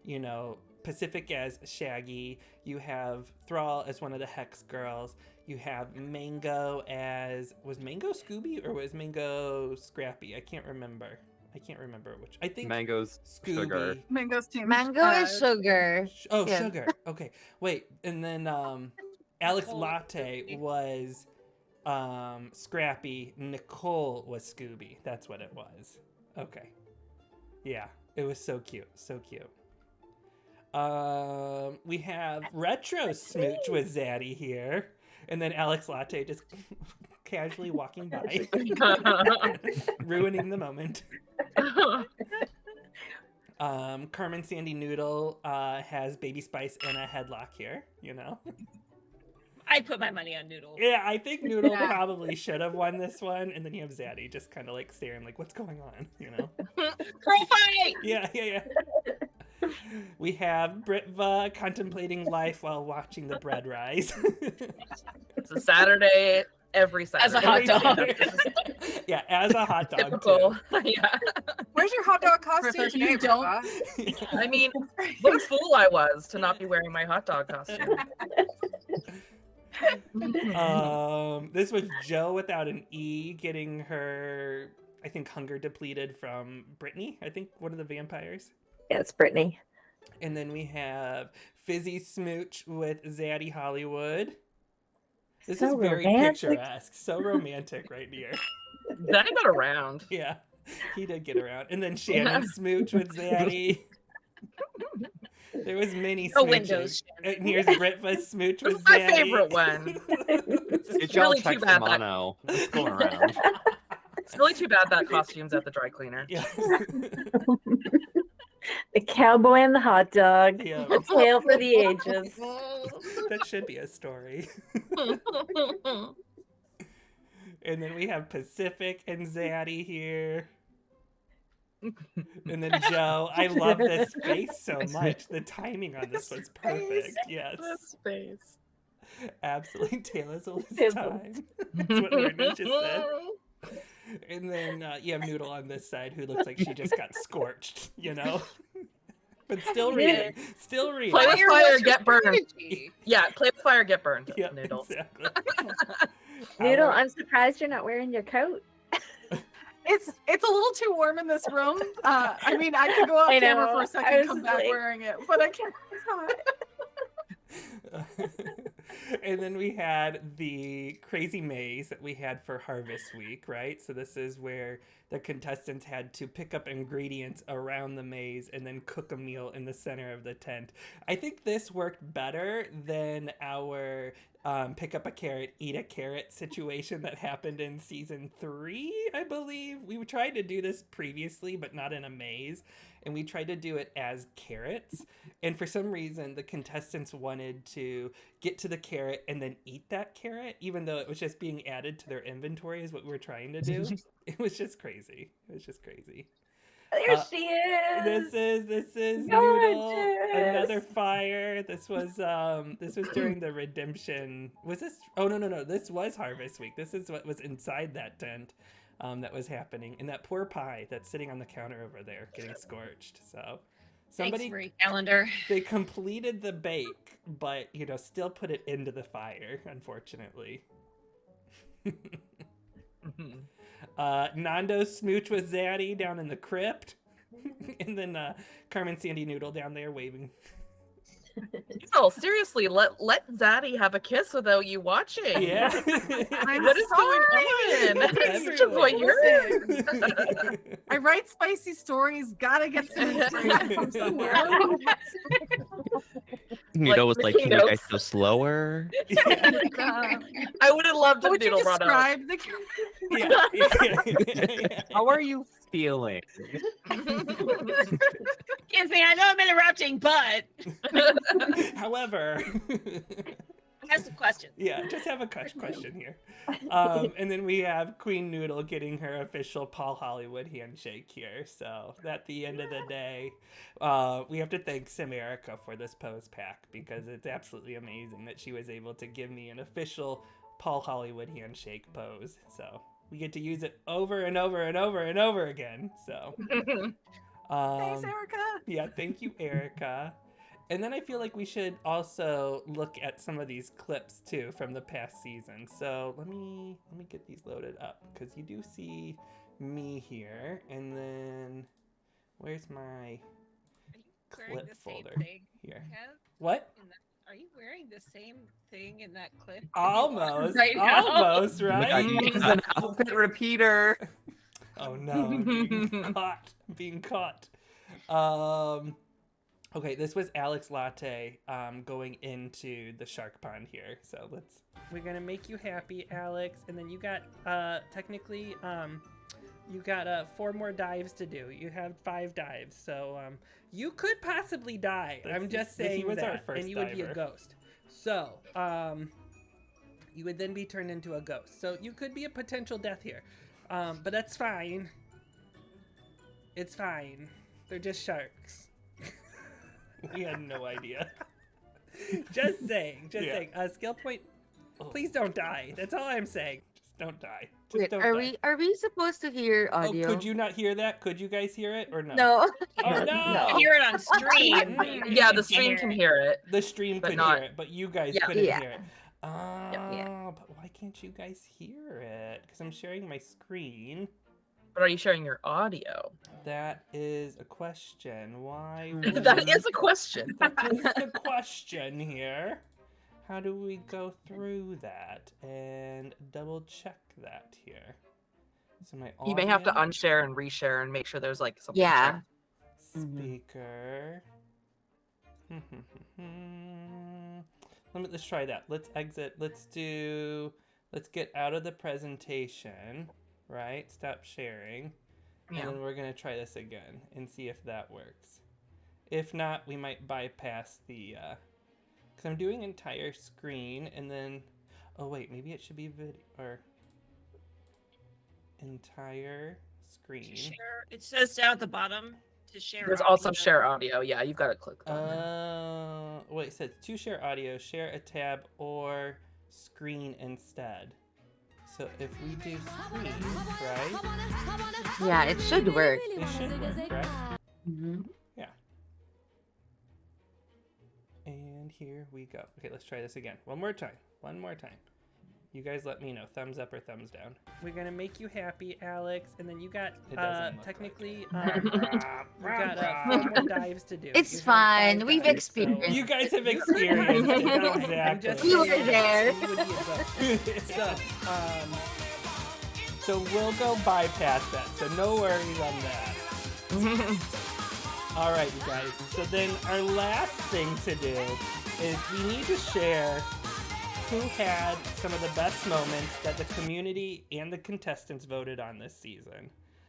you know, Pacific as Shaggy. You have Thrall as one of the Hex girls. You have Mango as... Was Mango Scooby or was Mango Scrappy? I can't remember which. I think Mango's Scooby. Sugar. Mango's team. Mango is sugar. Oh, Yeah. Sugar. Okay. Wait. And then Alex Latte was Scrappy. Nicole was Scooby. That's what it was. Okay. Yeah. It was so cute. So cute. We have Retro Smooch with Zaddy here. And then Alex Latte just casually walking by. Ruining the moment. Carmen Sandy Noodle has Baby Spice in a headlock here, you know. I put my money on Noodle. Yeah, I think Noodle probably should have won this one, and then you have Zaddy just kind of like staring, like, what's going on, you know? Girl fight! Yeah. We have Britva contemplating life while watching the bread rise. It's a Saturday, every Saturday. As a hot dog. Yeah, as a hot dog. Typical. Yeah. Where's your hot dog costume Griffith, today, you don't- Britva? I mean, what a fool I was to not be wearing my hot dog costume. This was Joe without an E getting her, I think, hunger depleted from Brittany. I think one of the vampires. Yeah, it's Brittany. And then we have Fizzy Smooch with Zaddy Hollywood. This So is very romantic. picturesque. So romantic right here. Daddy got around. Yeah, he did get around. And then Shannon Smooch with Zaddy. There was many No smooches. windows, And here's Britva Smooch This with is my Zaddy. favorite one. Did y'all really check too the bad that- mono? What's going around? It's really too bad that costume's at the dry cleaner. Yeah. The cowboy and the hot dog. Yeah. A tale for the ages. That should be a story. And then we have Pacific and Zaddy here. And then Joe. I love this face so much. The timing on this was perfect. Yes. This face. Absolutely. Taylor's all this Taylor. time. That's what Lorna just said. And then you have Noodle on this side who looks like she just got scorched, you know? But still reading. Still reading. Play with Fire fire, was get burned. strategy. Yeah, play with fire, get burned. Yeah, Noodle. exactly. Noodle, Our- I'm surprised you're not wearing your coat. It's a little too warm in this room. I mean, I could go off I camera know, for a I second, was come just back like- wearing it, but I can't. It's hot. And then we had the crazy maze that we had for Harvest Week, right? So this is where the contestants had to pick up ingredients around the maze and then cook a meal in the center of the tent. I think this worked better than our pick up a carrot, eat a carrot situation that happened in season 3, I believe. We tried to do this previously, but not in a maze. And we tried to do it as carrots. And for some reason, the contestants wanted to get to the carrot and then eat that carrot, even though it was just being added to their inventory is what we were trying to do. It was just crazy. It was just crazy. There she is. This is Gorgeous. Noodle. Another fire. This was during the redemption. Was this? Oh no. This was Harvest Week. This is what was inside that tent. That was happening, and that poor pie that's sitting on the counter over there getting scorched. So somebody, Thanks, Marie Calendar. they completed the bake, but still put it into the fire, unfortunately. Nando's smooch with Zaddy down in the crypt, and then Carmen Sandy Noodle down there waving. Oh, seriously, let Zaddy have a kiss without you watching. Yeah. What is going on? That's such a voyeur. I write spicy stories. Gotta get some inspiration from somewhere. Noodle was like, can you guys go slower? I would have loved if Would you Noodle brought up. describe the How are you feeling? Excuse me, I know I'm interrupting, but However, I have some questions. yeah, just have a question here. And then we have Queen Noodle getting her official Paul Hollywood handshake here. So at the end of the day, we have to thank Samerica for this pose pack because it's absolutely amazing that she was able to give me an official Paul Hollywood handshake pose. So we get to use it over and over and over and over again. So Thanks, Erica. yeah, thank you, Erica. And then I feel like we should also look at some of these clips too from the past season. So let me get these loaded up because you do see me here, and then where's my Wearing clip the same folder thing, here? Kev? What? Are you wearing the same thing in that clip? Almost, Right now? almost, right? Use an outfit repeater. Oh no, I'm being caught. Okay, this was Alex Latte going into the shark pond here. So we're gonna make you happy, Alex, and then you got technically you got 4 more dives to do. You have 5 dives, so you could possibly die. I'm just saying he was that, our first and you would be a diver. ghost. So you would then be turned into a ghost. So you could be a potential death here, but that's fine. It's fine. They're just sharks. We had no idea. Just saying. Skill point. Please don't die. That's all I'm saying. Just don't die. Just Wait, don't are die. we supposed to hear audio? Oh, could you not hear that? Could you guys hear it or no? No. Oh no! You can hear it on stream. but you Yeah, the can't stream can hear it. The stream But could not- hear it, but you guys Yeah. couldn't Yeah. hear it. Oh, but why can't you guys hear it? Because I'm sharing my screen. But are you sharing your audio? That is a question. Why? That is a question. That is the question here. How do we go through that and double check that here? So my You may have to audio, unshare and reshare and make sure there's like something. Yeah. speaker. Let's try that. Let's exit. Let's get out of the presentation, right? Stop sharing. Yeah. And then we're going to try this again and see if that works. If not, we might bypass the cuz I'm doing entire screen and then oh wait, maybe it should be video or entire screen. Share. It says down at the bottom to share. There's also audio. share audio. Yeah, you've got to click that. Wait, it says to share audio, share a tab or screen instead. So if we do screen, right? Yeah, it should work. It should work, right? Mm-hmm. Yeah. And here we go. Okay, let's try this again. One more time. You guys let me know, thumbs up or thumbs down. We're gonna make you happy, Alex, and then you got It doesn't look technically we got 4 more dives to do. It's You have fine. 5 We've dives, experienced you guys have experienced it. Exactly. I'm just We were saying. there. You would be so, so we'll go bypass that. So no worries on that. All right, you guys. So then our last thing to do is we need to share who had some of the best moments that the community and the contestants voted on this season.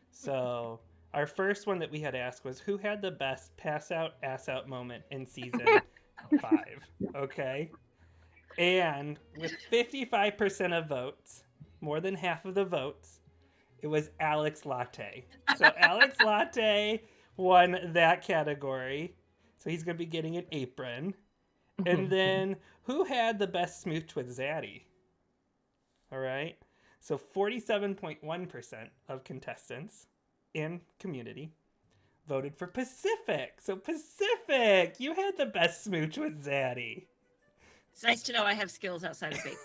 So our first one that we had asked was who had the best pass out, ass out moment in season 5. Okay. And with 55% of votes, more than half of the votes, it was Alex Latte. So Alex Latte won that category. So he's going to be getting an apron. And then who had the best smooch with Zaddy? All right. So 47.1% of contestants and community voted for Pacific. So Pacific, you had the best smooch with Zaddy. It's nice to know I have skills outside of baking.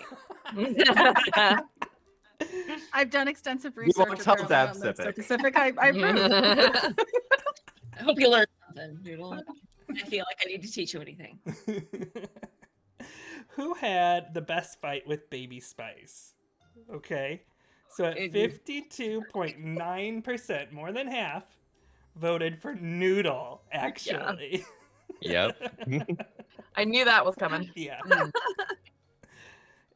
I've done extensive You research. won't tell apparently Dab on this, so Pacific. Pacific, I approve. I hope you learned something, Doodle. I feel like I need to teach you anything. Who had the best fight with Baby Spice? Okay. So at 52.9%, more than half, voted for Noodle, actually. Yep. I knew that was coming. Yeah.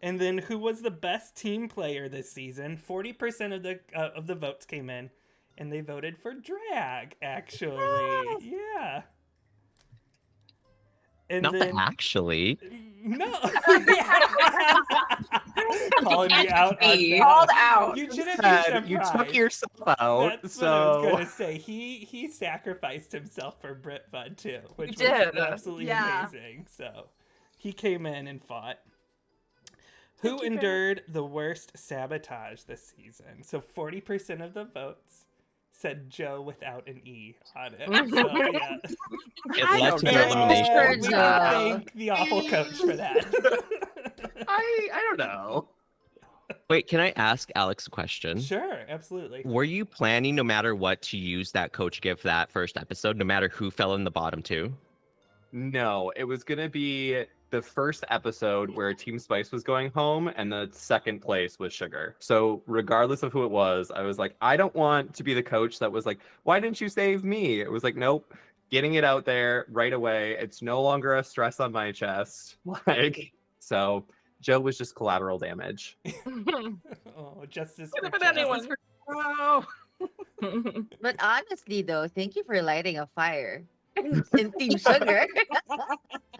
And then who was the best team player this season? 40% of the votes came in, and they voted for Drag, actually. Yes. Yeah. And Not then, the actually. No. Calling you out on that. Called out. You shouldn't be Ted, surprised. you took yourself out, That's so what I was gonna say. He sacrificed himself for Brit Bud too, which was did. absolutely Yeah. amazing. So he came in and fought. Who endured the worst sabotage this season? So 40% of the votes said Joe without an E on it. So, yeah. It led to Yeah, your elimination. we can thank the awful coach for that. I don't know. Wait, can I ask Alex a question? Sure, absolutely. Were you planning, no matter what, to use that coach gift that first episode, no matter who fell in the bottom two? No, it was gonna be the first episode where Team Spice was going home, and the second place was Sugar. So regardless of who it was, I was like, I don't want to be the coach that was like, why didn't you save me? It was like, nope, getting it out there right away. It's no longer a stress on my chest. Like, so Joe was just collateral damage. Oh, justice Could for have been Joe. anyone. Oh, But honestly, though, thank you for lighting a fire in Team Sugar.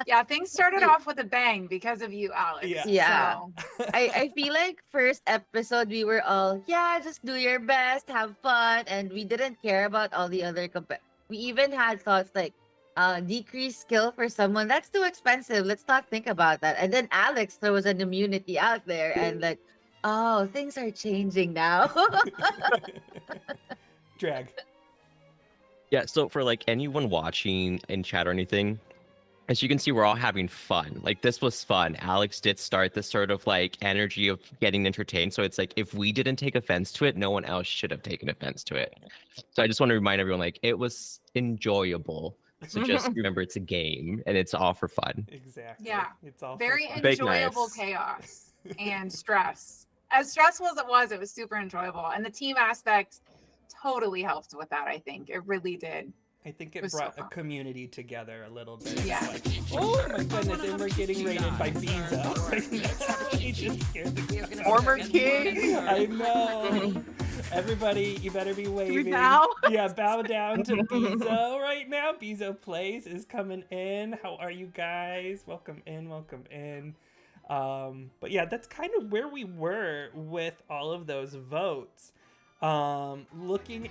Yeah, things started off with a bang because of you, Alex. Yeah. Yeah. So, I feel like first episode we were all, yeah, just do your best, have fun, and we didn't care about all the other we even had thoughts like decrease skill for someone that's too expensive. Let's not think about that. And then Alex throws an immunity out there and like, oh, things are changing now. Drag. Yeah, so for like anyone watching in chat or anything, as you can see, we're all having fun. Like this was fun. Alex did start this sort of like energy of getting entertained. So it's like if we didn't take offense to it, no one else should have taken offense to it. So I just want to remind everyone, like it was enjoyable. So just remember it's a game and it's all for fun. Exactly. Yeah. It's all very for fun. Big enjoyable nice. chaos and stress. As stressful as it was super enjoyable. And the team aspect totally helped with that, I think. It really did. I think It it was so brought a fun. community together a little bit. It's Yeah. like, oh my goodness, and we're getting rated by Bezo. He just scared the Former king. I know. Everybody, you better be waving. bow? Yeah, bow down to Bezo right now. Bezo Plays is coming in. How are you guys? Welcome in, welcome in. But yeah, that's kind of where we were with all of those votes. Looking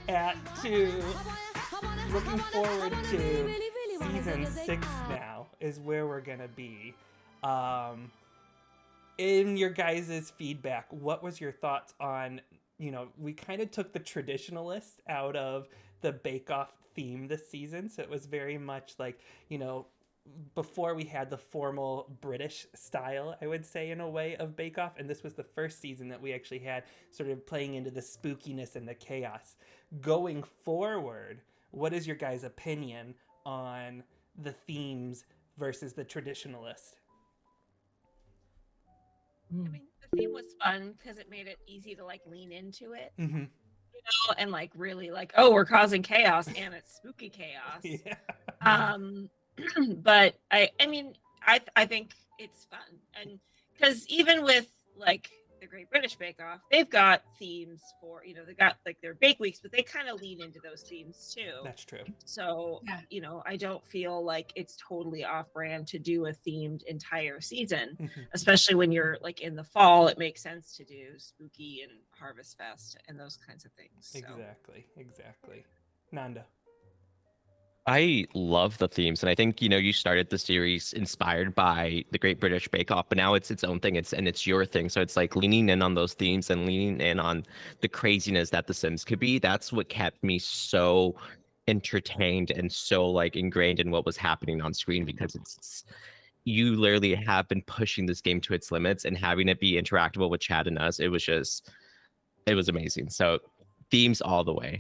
forward to season 6 now is where we're gonna be. In your guys' feedback, what was your thoughts on, we kind of took the traditionalist out of the Bake Off theme this season, so it was very much like, before we had the formal British style, I would say, in a way, of Bake Off, and this was the first season that we actually had sort of playing into the spookiness and the chaos. Going forward, what is your guys' opinion on the themes versus the traditionalist? I mean, the theme was fun because it made it easy to like lean into it, Mm-hmm. you know, and like really like, oh, we're causing chaos and it's spooky chaos. Yeah. But I mean, I think it's fun, and because even with like the Great British Bake Off, they've got themes for, you know, they got like their bake weeks, but they kind of lean into those themes too. That's true. So, Yeah. you know, I don't feel like it's totally off brand to do a themed entire season, Mhm. especially when you're like in the fall. It makes sense to do spooky and Harvest Fest and those kinds of things. So. Exactly. Nanda. I love the themes, and I think you started the series inspired by the Great British Bake Off, but now it's its own thing. It's your thing, so it's like leaning in on those themes and leaning in on the craziness that The Sims could be. That's what kept me so entertained and so like ingrained in what was happening on screen, because it's you literally have been pushing this game to its limits, and having it be interactable with Chad and us, it was amazing. So themes all the way.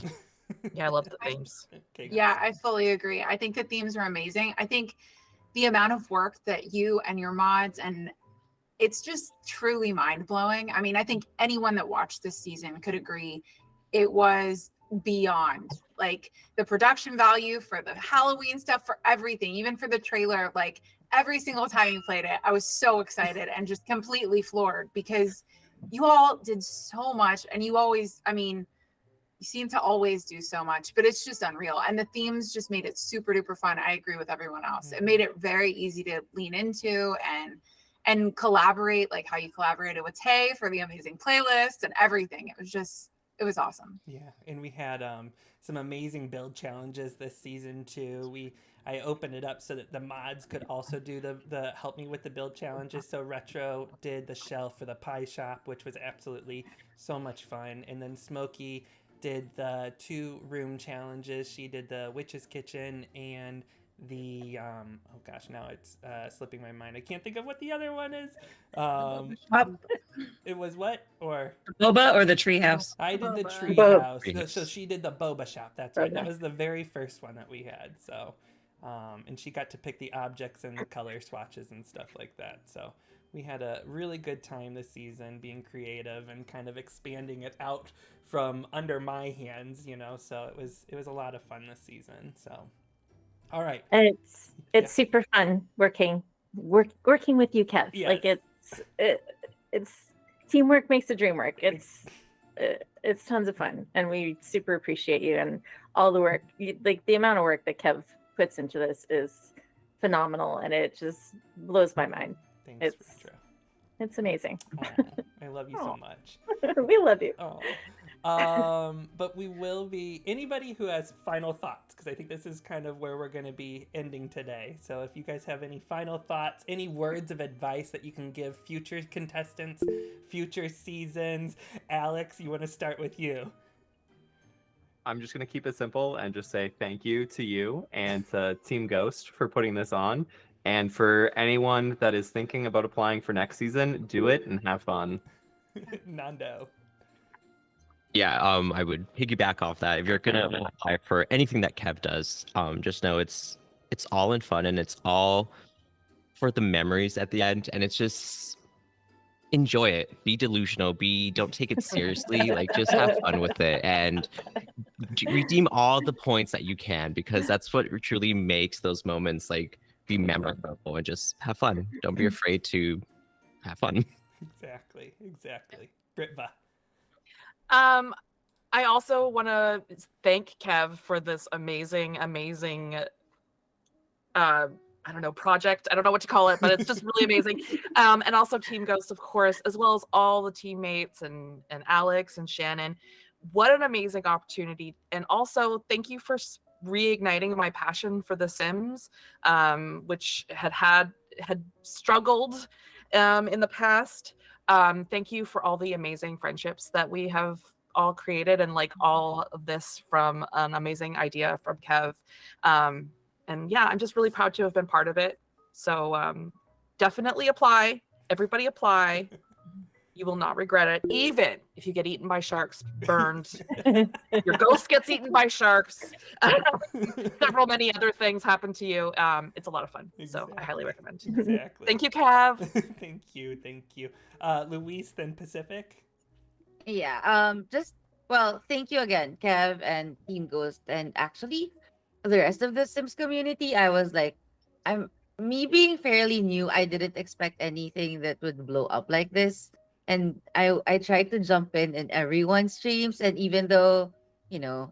Yeah, I love the themes. Okay, Yeah, I fully agree. I think the themes are amazing. I think the amount of work that you and your mods, and it's just truly mind blowing. I mean, I think anyone that watched this season could agree it was beyond, like, the production value for the Halloween stuff, for everything, even for the trailer. Like, every single time you played it, I was so excited and just completely floored, because you all did so much, and you always, I mean, you seem to always do so much, but it's just unreal. And the themes just made it super duper fun. I agree with everyone else. It made it very easy to lean into and collaborate, like how you collaborated with Tay for the amazing playlist and everything. It was awesome. Yeah, and we had some amazing build challenges this season too. I opened it up so that the mods could also do the help me with the build challenges. So Retro did the shelf for the pie shop, which was absolutely so much fun. And then Smokey did the 2-room challenges. She did the witch's kitchen and the oh gosh, now it's slipping my mind. I can't think of what the other one is. It was what? Or Boba or the treehouse? I did the Boba. treehouse. So she did the boba shop. That's right. That was the very first one that we had. So, and she got to pick the objects and the color swatches and stuff like that. So we had a really good time this season, being creative and kind of expanding it out from under my hands. So it was a lot of fun this season. So, all right. And it's super fun working with you, Kev. Yes. Like it's teamwork makes the dream work. It's tons of fun, and we super appreciate you and all the work. Like, the amount of work that Kev puts into this is phenomenal, and it just blows my mind. Thanks, Retro. It's amazing. I love you so much. We love you. But we will be, anybody who has final thoughts, because I think this is kind of where we're going to be ending today. So if you guys have any final thoughts, any words of advice that you can give future contestants, future seasons. Alex, you want to start with you? I'm just going to keep it simple and just say thank you to you and to Team Ghost for putting this on. And for anyone that is thinking about applying for next season, do it and have fun. Nando. Yeah, I would piggyback off that. If you're gonna apply for anything that Kev does, just know it's all in fun, and it's all for the memories at the end, and it's just enjoy it. Be delusional. Don't take it seriously. Like, just have fun with it and redeem all the points that you can, because that's what truly makes those moments like be memorable, and just have fun. Don't be afraid to have fun. Exactly. Britva. I also want to thank Kev for this amazing I don't know, project. I don't know what to call it, but it's just really amazing. And also Team Ghost, of course, as well as all the teammates and Alex and Shannon. What an amazing opportunity. And also thank you for reigniting my passion for The Sims, which had struggled in the past. Thank you for all the amazing friendships that we have all created, and like all of this from an amazing idea from Kev. And yeah, I'm just really proud to have been part of it. So definitely apply. Everybody apply. You will not regret it. Even if you get eaten by sharks, burned, your ghost gets eaten by sharks. Several many other things happen to you. It's a lot of fun. So I highly recommend. Exactly. Thank you, Cav. Thank you. Luis, then Pacific. Yeah. Well, thank you again, Kev and Team Ghost, and actually, the rest of the Sims community. I was like, I'm me being fairly new. I didn't expect anything that would blow up like this, and I tried to jump in everyone's streams, and even though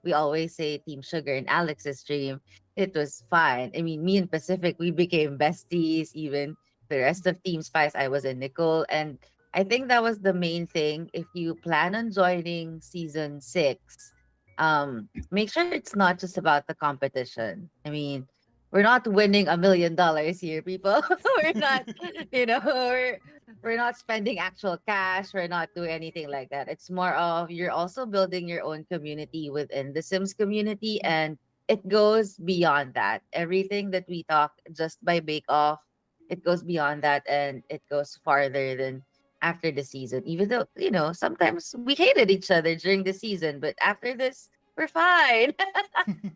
we always say Team Sugar in Alex's stream, it was fine. I mean, me and Pacific, we became besties. Even the rest of Team Spice, I was in Nicole, and I think that was the main thing. If you plan on joining season 6, make sure it's not just about the competition. I mean, we're not winning $1 million here, people. We're not, we're not spending actual cash. We're not doing anything like that. It's more of you're also building your own community within the Sims community, and it goes beyond that. Everything that we talk just by Bake Off, it goes beyond that, and it goes farther than after the season. Even though sometimes we hated each other during the season, but after this, we're fine.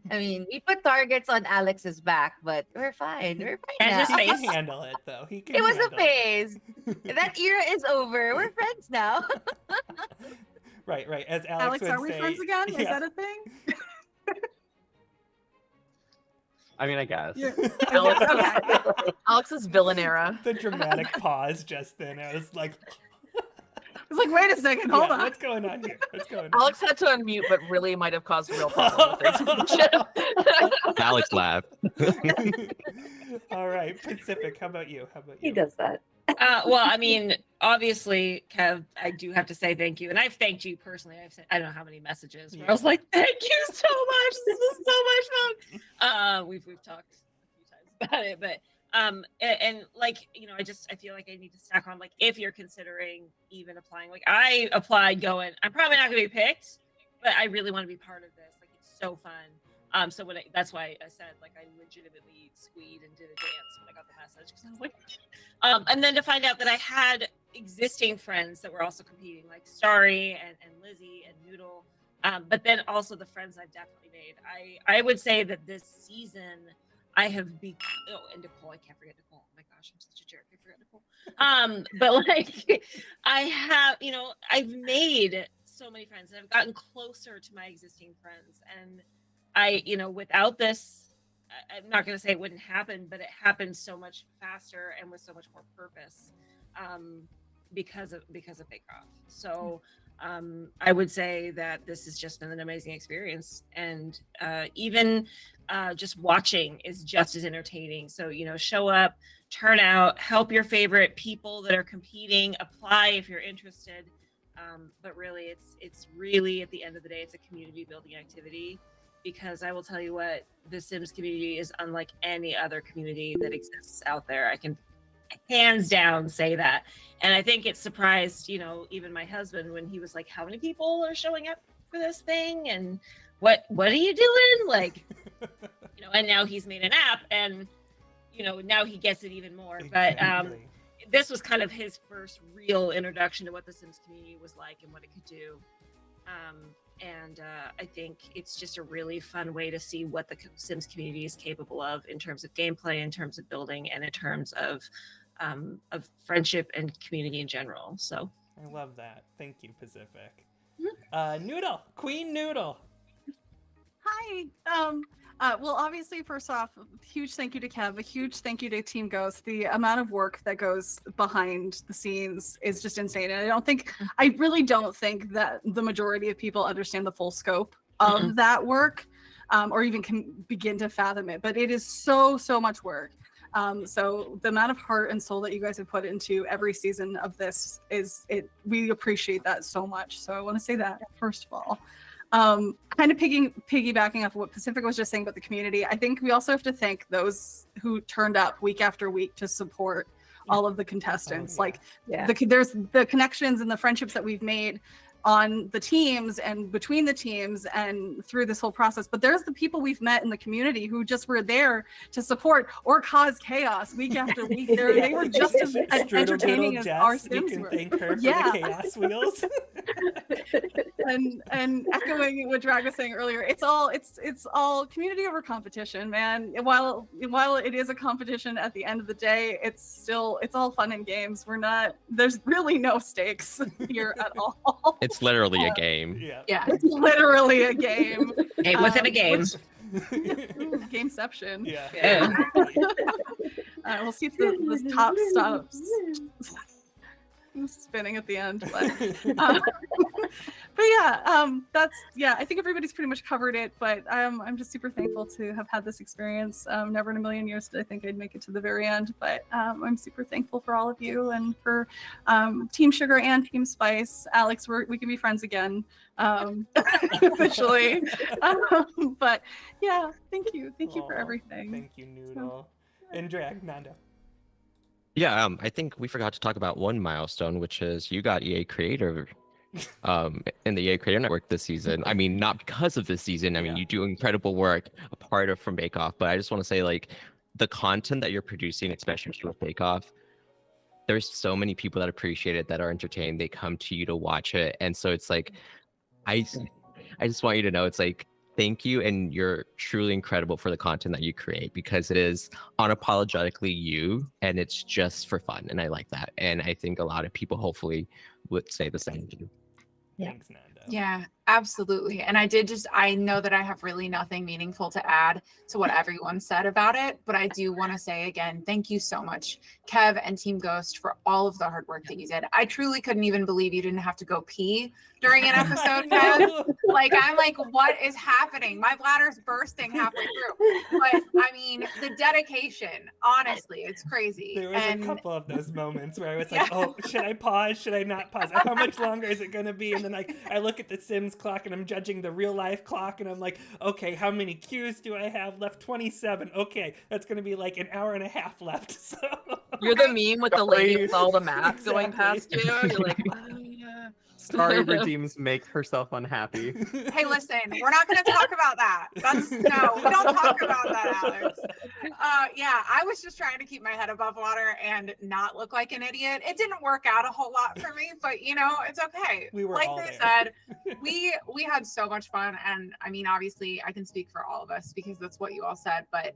I mean, we put targets on Alex's back, but we're fine. We're fine And now. his He face. can handle it, though. He can It was a handle it. phase. That era is over. We're friends now. Right. As Alex Alex, would are we say, friends again? Is yeah. that a thing? I mean, I guess. Alex's villain era. The dramatic pause just then. I was like, It's like, wait a second, hold on. What's going on here? Alex had to unmute, but really might have caused a real problem with his friendship. Alex laughed. All right, Pacific, how about you? He does that. Well, I mean, obviously, Kev, I do have to say thank you, and I've thanked you personally. I've sent I don't know how many messages where I was like, "Thank you so much. This was so much fun." We've talked a few times about it, but and like I feel like I need to stack on, like, if you're considering even applying. Like, I applied going, I'm probably not going to be picked, but I really want to be part of this. Like, it's so fun. So that's why I said, like, I legitimately squeed and did a dance when I got the message, because I was like, and then to find out that I had existing friends that were also competing, like Starry and Lizzie and Noodle, but then also the friends I've definitely made. I would say that this season I have and Nicole, I can't forget Nicole. Oh my gosh, I'm such a jerk. I forgot Nicole. But like, I have, I've made so many friends, and I've gotten closer to my existing friends, and I, without this, I'm not going to say it wouldn't happen, but it happened so much faster and with so much more purpose, because of Bake Off. So I would say that this has just been an amazing experience, and even just watching is just as entertaining. So show up, turn out, help your favorite people that are competing, apply if you're interested. But really, it's really, at the end of the day, it's a community building activity. Because I will tell you what, the Sims community is unlike any other community that exists out there. I can hands down say that. And I think it surprised, even my husband when he was like, how many people are showing up for this thing? And what are you doing? Like, and now he's made an app, and, now he gets it even more. Exactly. But this was kind of his first real introduction to what the Sims community was like and what it could do. And I think it's just a really fun way to see what the Sims community is capable of in terms of gameplay, in terms of building, and in terms of friendship and community in general. So I love that. Thank you, Pacific. Noodle, Queen Noodle. Hi. Well, obviously, first off, huge thank you to Kev, a huge thank you to Team Ghost. The amount of work that goes behind the scenes is just insane. And I really don't think that the majority of people understand the full scope of that work, or even can begin to fathom it. But it is so much work. So the amount of heart and soul that you guys have put into every season of this we appreciate that so much. So I want to say that first of all. Kind of piggybacking off of what Pacific was just saying about the community, I think we also have to thank those who turned up week after week to support all of the contestants. There's the connections and the friendships that we've made on the teams and between the teams and through this whole process, but there's the people we've met in the community who just were there to support or cause chaos week after week. They were just as entertaining as our Sims we can were. thank her for Yeah. the chaos wheels. and echoing what Drag was saying earlier, it's all community over competition, man. While it is a competition at the end of the day, it's all fun and games. There's really no stakes here at all. It's literally a game. Yeah, it's literally a game. Game within a game. Gameception. Yeah. We'll see if this top stops spinning at the end, but I think everybody's pretty much covered it, but I'm just super thankful to have had this experience. Never in a million years did I think I'd make it to the very end, but I'm super thankful for all of you and for Team Sugar and Team Spice. Alex, we can be friends again officially. But yeah, thank you for everything. Thank you, Noodle. And Drag, Nando. Yeah, I think we forgot to talk about one milestone, which is you got EA Creator in the EA Creator Network this season. I mean, not because of this season. I mean, you do incredible work, a part of from Bake Off, but I just want to say, like, the content that you're producing, especially with Bake Off, there's so many people that appreciate it, that are entertained. They come to you to watch it. And so it's like, I just want you to know, it's like, thank you, and you're truly incredible for the content that you create, because it is unapologetically you, and it's just for fun, and I like that. And I think a lot of people hopefully would say the same to you. Thanks, Nando. Yeah, absolutely. And I know that I have really nothing meaningful to add to what everyone said about it, but I do want to say again, thank you so much, Kev and Team Ghost, for all of the hard work that you did. I truly couldn't even believe you didn't have to go pee during an episode, Kev. Like, I'm like, what is happening? My bladder's bursting halfway through. But I mean, the dedication, honestly, it's crazy. There was a couple of those moments where I was like, oh, should I pause? Should I not pause? How much longer is it going to be? And then I look at the Sims clock and I'm judging the real life clock and I'm like, okay, how many cues do I have left? 27. Okay, that's going to be like an hour and a half left. So you're the meme with the lady with all the math going past you. You're like, oh, yeah. Sari redeems make herself unhappy. Hey, listen, we're not going to talk about that. We don't talk about that, Alex. Yeah, I was just trying to keep my head above water and not look like an idiot. It didn't work out a whole lot for me, but it's okay. We were like all they there. said, we had so much fun, and I mean, obviously, I can speak for all of us because that's what you all said, but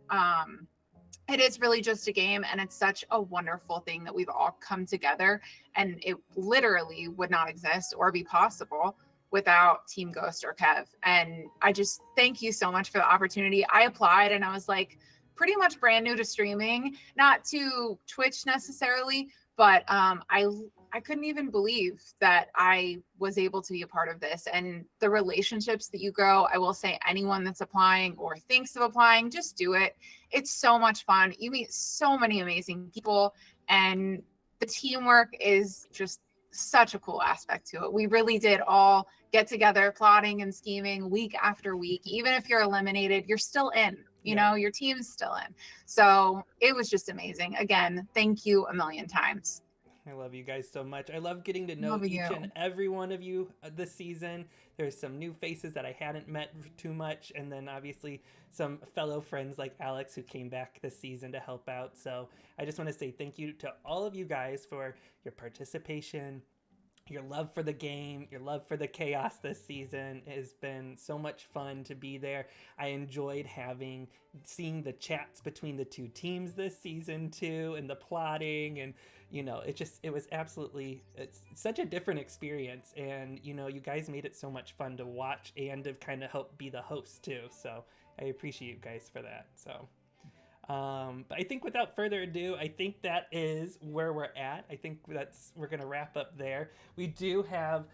it is really just a game, and it's such a wonderful thing that we've all come together, and it literally would not exist or be possible without Team Ghost or Kev. And I just thank you so much for the opportunity. I applied and I was like pretty much brand new to streaming, not to Twitch necessarily, but I couldn't even believe that I was able to be a part of this, and the relationships that you grow. I will say, anyone that's applying or thinks of applying, just do it. It's so much fun. You meet so many amazing people, and the teamwork is just such a cool aspect to it. We really did all get together plotting and scheming week after week. Even if you're eliminated, you're still in. Your team's still in. So it was just amazing. Again, thank you a million times. I love you guys so much. I love getting to know each and every one of you this season. There's some new faces that I hadn't met too much, and then obviously some fellow friends like Alex who came back this season to help out. So I just want to say thank you to all of you guys for your participation, your love for the game, your love for the chaos this season. It has been so much fun to be there. I enjoyed seeing the chats between the two teams this season too, and the plotting, and it was it's such a different experience, and you guys made it so much fun to watch and to kind of help be the host too. So I appreciate you guys for that. So but I think without further ado, I think that is where we're at. I think we're gonna wrap up there. We do have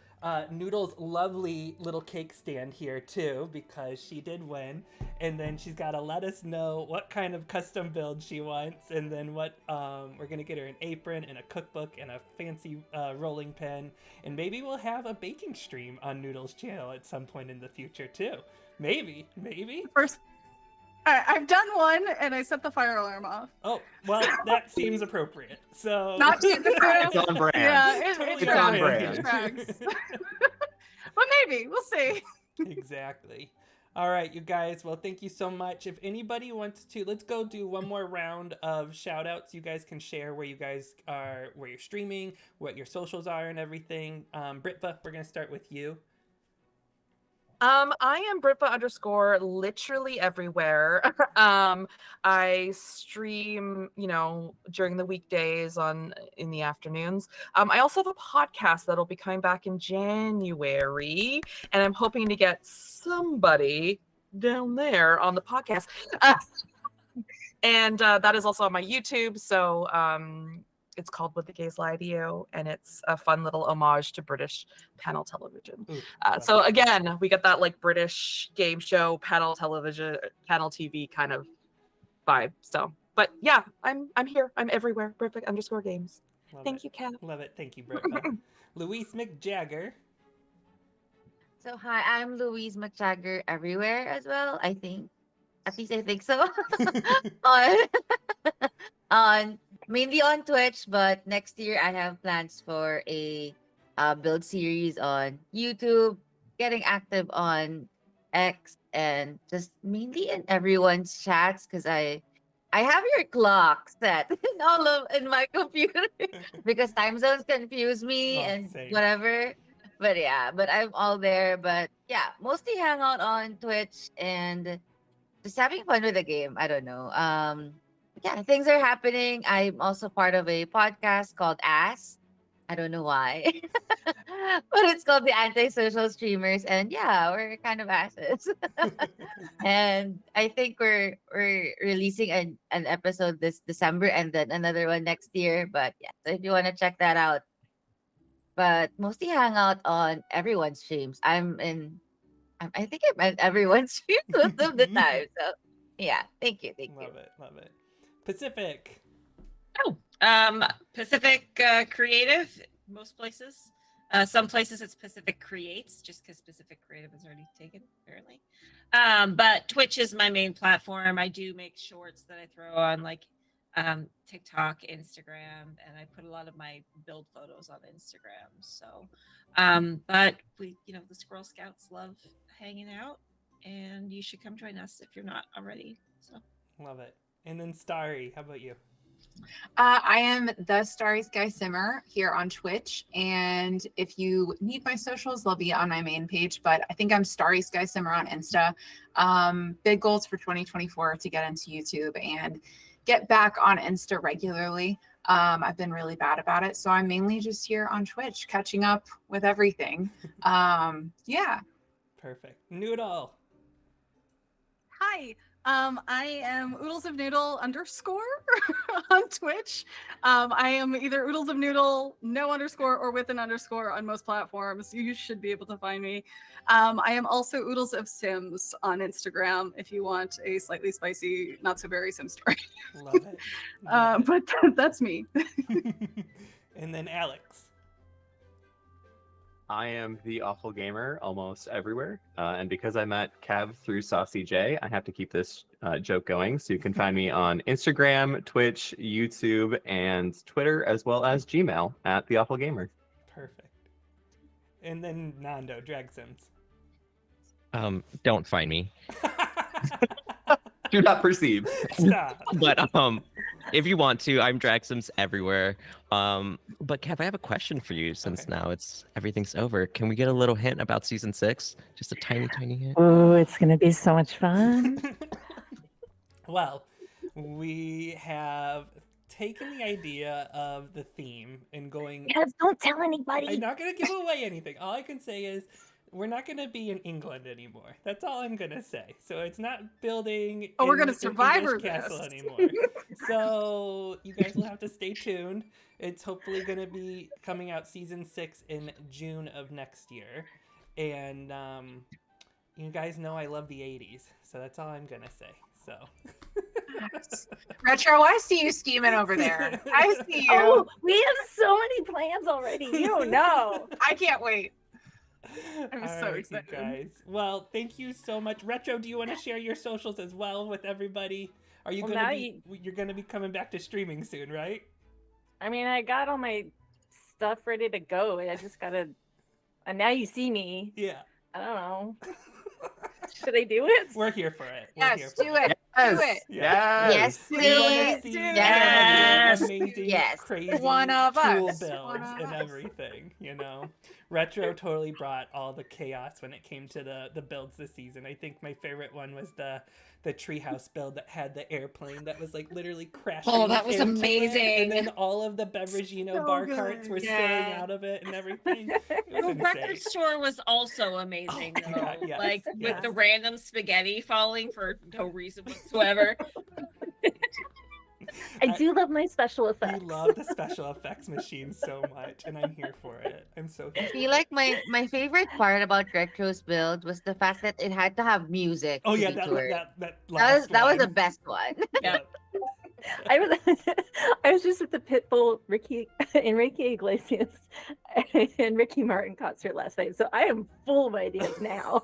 Noodle's lovely little cake stand here too, because she did win, and then she's got to let us know what kind of custom build she wants, and then what we're gonna get her an apron and a cookbook and a fancy rolling pin, and maybe we'll have a baking stream on Noodle's channel at some point in the future too. Maybe. First, I've done one, and I set the fire alarm off. Oh, well, that seems appropriate. So not too it's on brand. Yeah, Totally it's on brand. brand. But maybe we'll see. Exactly. All right, you guys. Well, thank you so much. If anybody wants to, let's go do one more round of shout outs. You guys can share where you guys are, where you're streaming, what your socials are, and everything. Britva, we're going to start with you. I am Britva _ literally everywhere. I stream, during the weekdays in the afternoons. I also have a podcast that'll be coming back in January, and I'm hoping to get somebody down there on the podcast. And that is also on my YouTube. So it's called Would the Gays Lie to You? And it's a fun little homage to British panel television. Ooh, So again, we get that like British game show, panel television, panel TV kind of vibe. So, but yeah, I'm here. I'm everywhere. Britva _ games. Thank you, Kat. Love it. Thank you, Britva. Louise McJagger. So hi, I'm Louise McJagger everywhere as well. I think, at least I think so. on on mainly on Twitch, but next year I have plans for a build series on YouTube, getting active on X, and just mainly in everyone's chats because I have your clock set in my computer because time zones confuse me and same. whatever. But yeah, but I'm all there. But yeah, mostly hang out on Twitch and just having fun with the game. I don't know. Yeah, things are happening. I'm also part of a podcast called Ass. I don't know why. But it's called the Antisocial Streamers. And yeah, we're kind of asses. And I think we're releasing an episode this December and then another one next year. But yeah, so if you want to check that out. But mostly hang out on everyone's streams. I think I'm at everyone's stream most of the time. So yeah, thank you. Love it. Love it. Pacific. Pacific Creative, most places. Some places it's Pacific Creates, just because Pacific Creative is already taken, apparently. But Twitch is my main platform. I do make shorts that I throw on like TikTok, Instagram, and I put a lot of my build photos on Instagram. So, but we, the Squirrel Scouts love hanging out, and you should come join us if you're not already. So, love it. And then Starry, how about you? I am the Starry Sky Simmer here on Twitch, and if you need my socials, they'll be on my main page. But I think I'm Starry Sky Simmer on Insta. Big goals for 2024 to get into YouTube and get back on Insta regularly. I've been really bad about it, so I'm mainly just here on Twitch, catching up with everything. Yeah. Perfect. Noodle. Hi. I am Oodles of Noodle _ on Twitch. I am either Oodles of Noodle, no underscore, or with an underscore on most platforms. You should be able to find me. I am also Oodles of Sims on Instagram if you want a slightly spicy, not so very Sim story. Love it. Love it. But that's me. And then Alex. I am the awful gamer almost everywhere. And because I met Kev through Saucy J, I have to keep this joke going. So you can find me on Instagram, Twitch, YouTube, and Twitter, as well as Gmail at the awful gamer. Perfect. And then Nando, Drag Sims. Don't find me. Do not perceive. Stop. But if you want to, I'm Draxims everywhere. But Kev, I have a question for you since now everything's over. Can we get a little hint about season 6? Just a tiny hint. Oh, it's gonna be so much fun. Well, we have taken the idea of the theme and going. Kev, don't tell anybody. I'm not gonna give away anything. All I can say is we're not going to be in England anymore. That's all I'm going to say. So it's not building we're going to Survivor this Castle anymore. So you guys will have to stay tuned. It's hopefully going to be coming out season 6 in June of next year. And you guys know I love the 80s. So that's all I'm going to say. So Retro, I see you steaming over there. I see you. Oh, we have so many plans already. You don't know. I can't wait. I'm so excited. You guys. Well, thank you so much. Retro, do you want to share your socials as well with everybody? Are you going to be you're going to be coming back to streaming soon, right? I mean, I got all my stuff ready to go. I just got to and now you see me. Yeah. I don't know. Should I do it? We're here for it. Yes, do it. Do Yes. it. Yes, We want to please. see Yes. some of your amazing, Yes. crazy One of tool us. builds One of and us. everything, you know. Retro totally brought all the chaos when it came to the builds this season. I think my favorite one was the treehouse build that had the airplane that was like literally crashing. Oh, that was into it, amazing. and then all of the Beveragino So bar good. carts were spilling Yeah. out of it and everything. It was The insane. record store was also amazing, Oh my though. God, yes, Like yes. with the random spaghetti falling for no reason whatsoever. I do love my special You effects. love the special effects machine so much, and I'm here for it. I'm so I here. feel like my favorite part about Retro's build was the fact that it had to have music Oh to yeah, be that toured. last That was the one. best one. Yeah. I was I was just at the Pitbull Enrique Iglesias and Ricky Martin concert last night, so I am full of ideas now.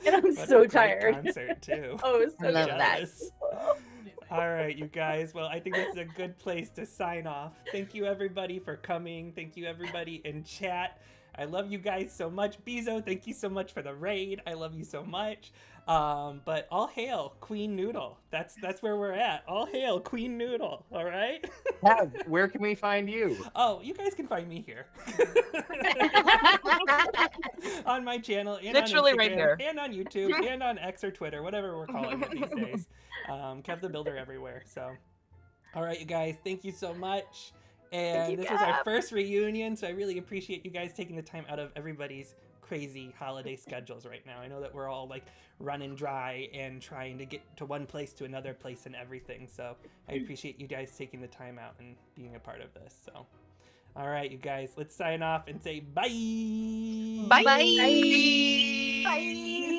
And I'm What so a great tired. concert too. Oh, it was so I love good. that. Jealous. All right, you guys. Well, I think this is a good place to sign off. Thank you everybody for coming. Thank you everybody in chat. I love you guys so much. Bezo, thank you so much for the raid. I love you so much. But all hail Queen Noodle. That's where we're at. All hail Queen Noodle. All right. Kev, where can we find you? Oh, you guys can find me here. On my channel and Literally on right Instagram here. and on YouTube and on X or Twitter, whatever we're calling it these days. Kev the Builder everywhere. So, all right, you guys, thank you so much. And you, this was our Kev. first reunion, so I really appreciate you guys taking the time out of everybody's crazy holiday schedules right now. I know that we're all like running dry and trying to get to one place to another place and everything. So I appreciate you guys taking the time out and being a part of this. So, all right, you guys, let's sign off and say bye. Bye. Bye.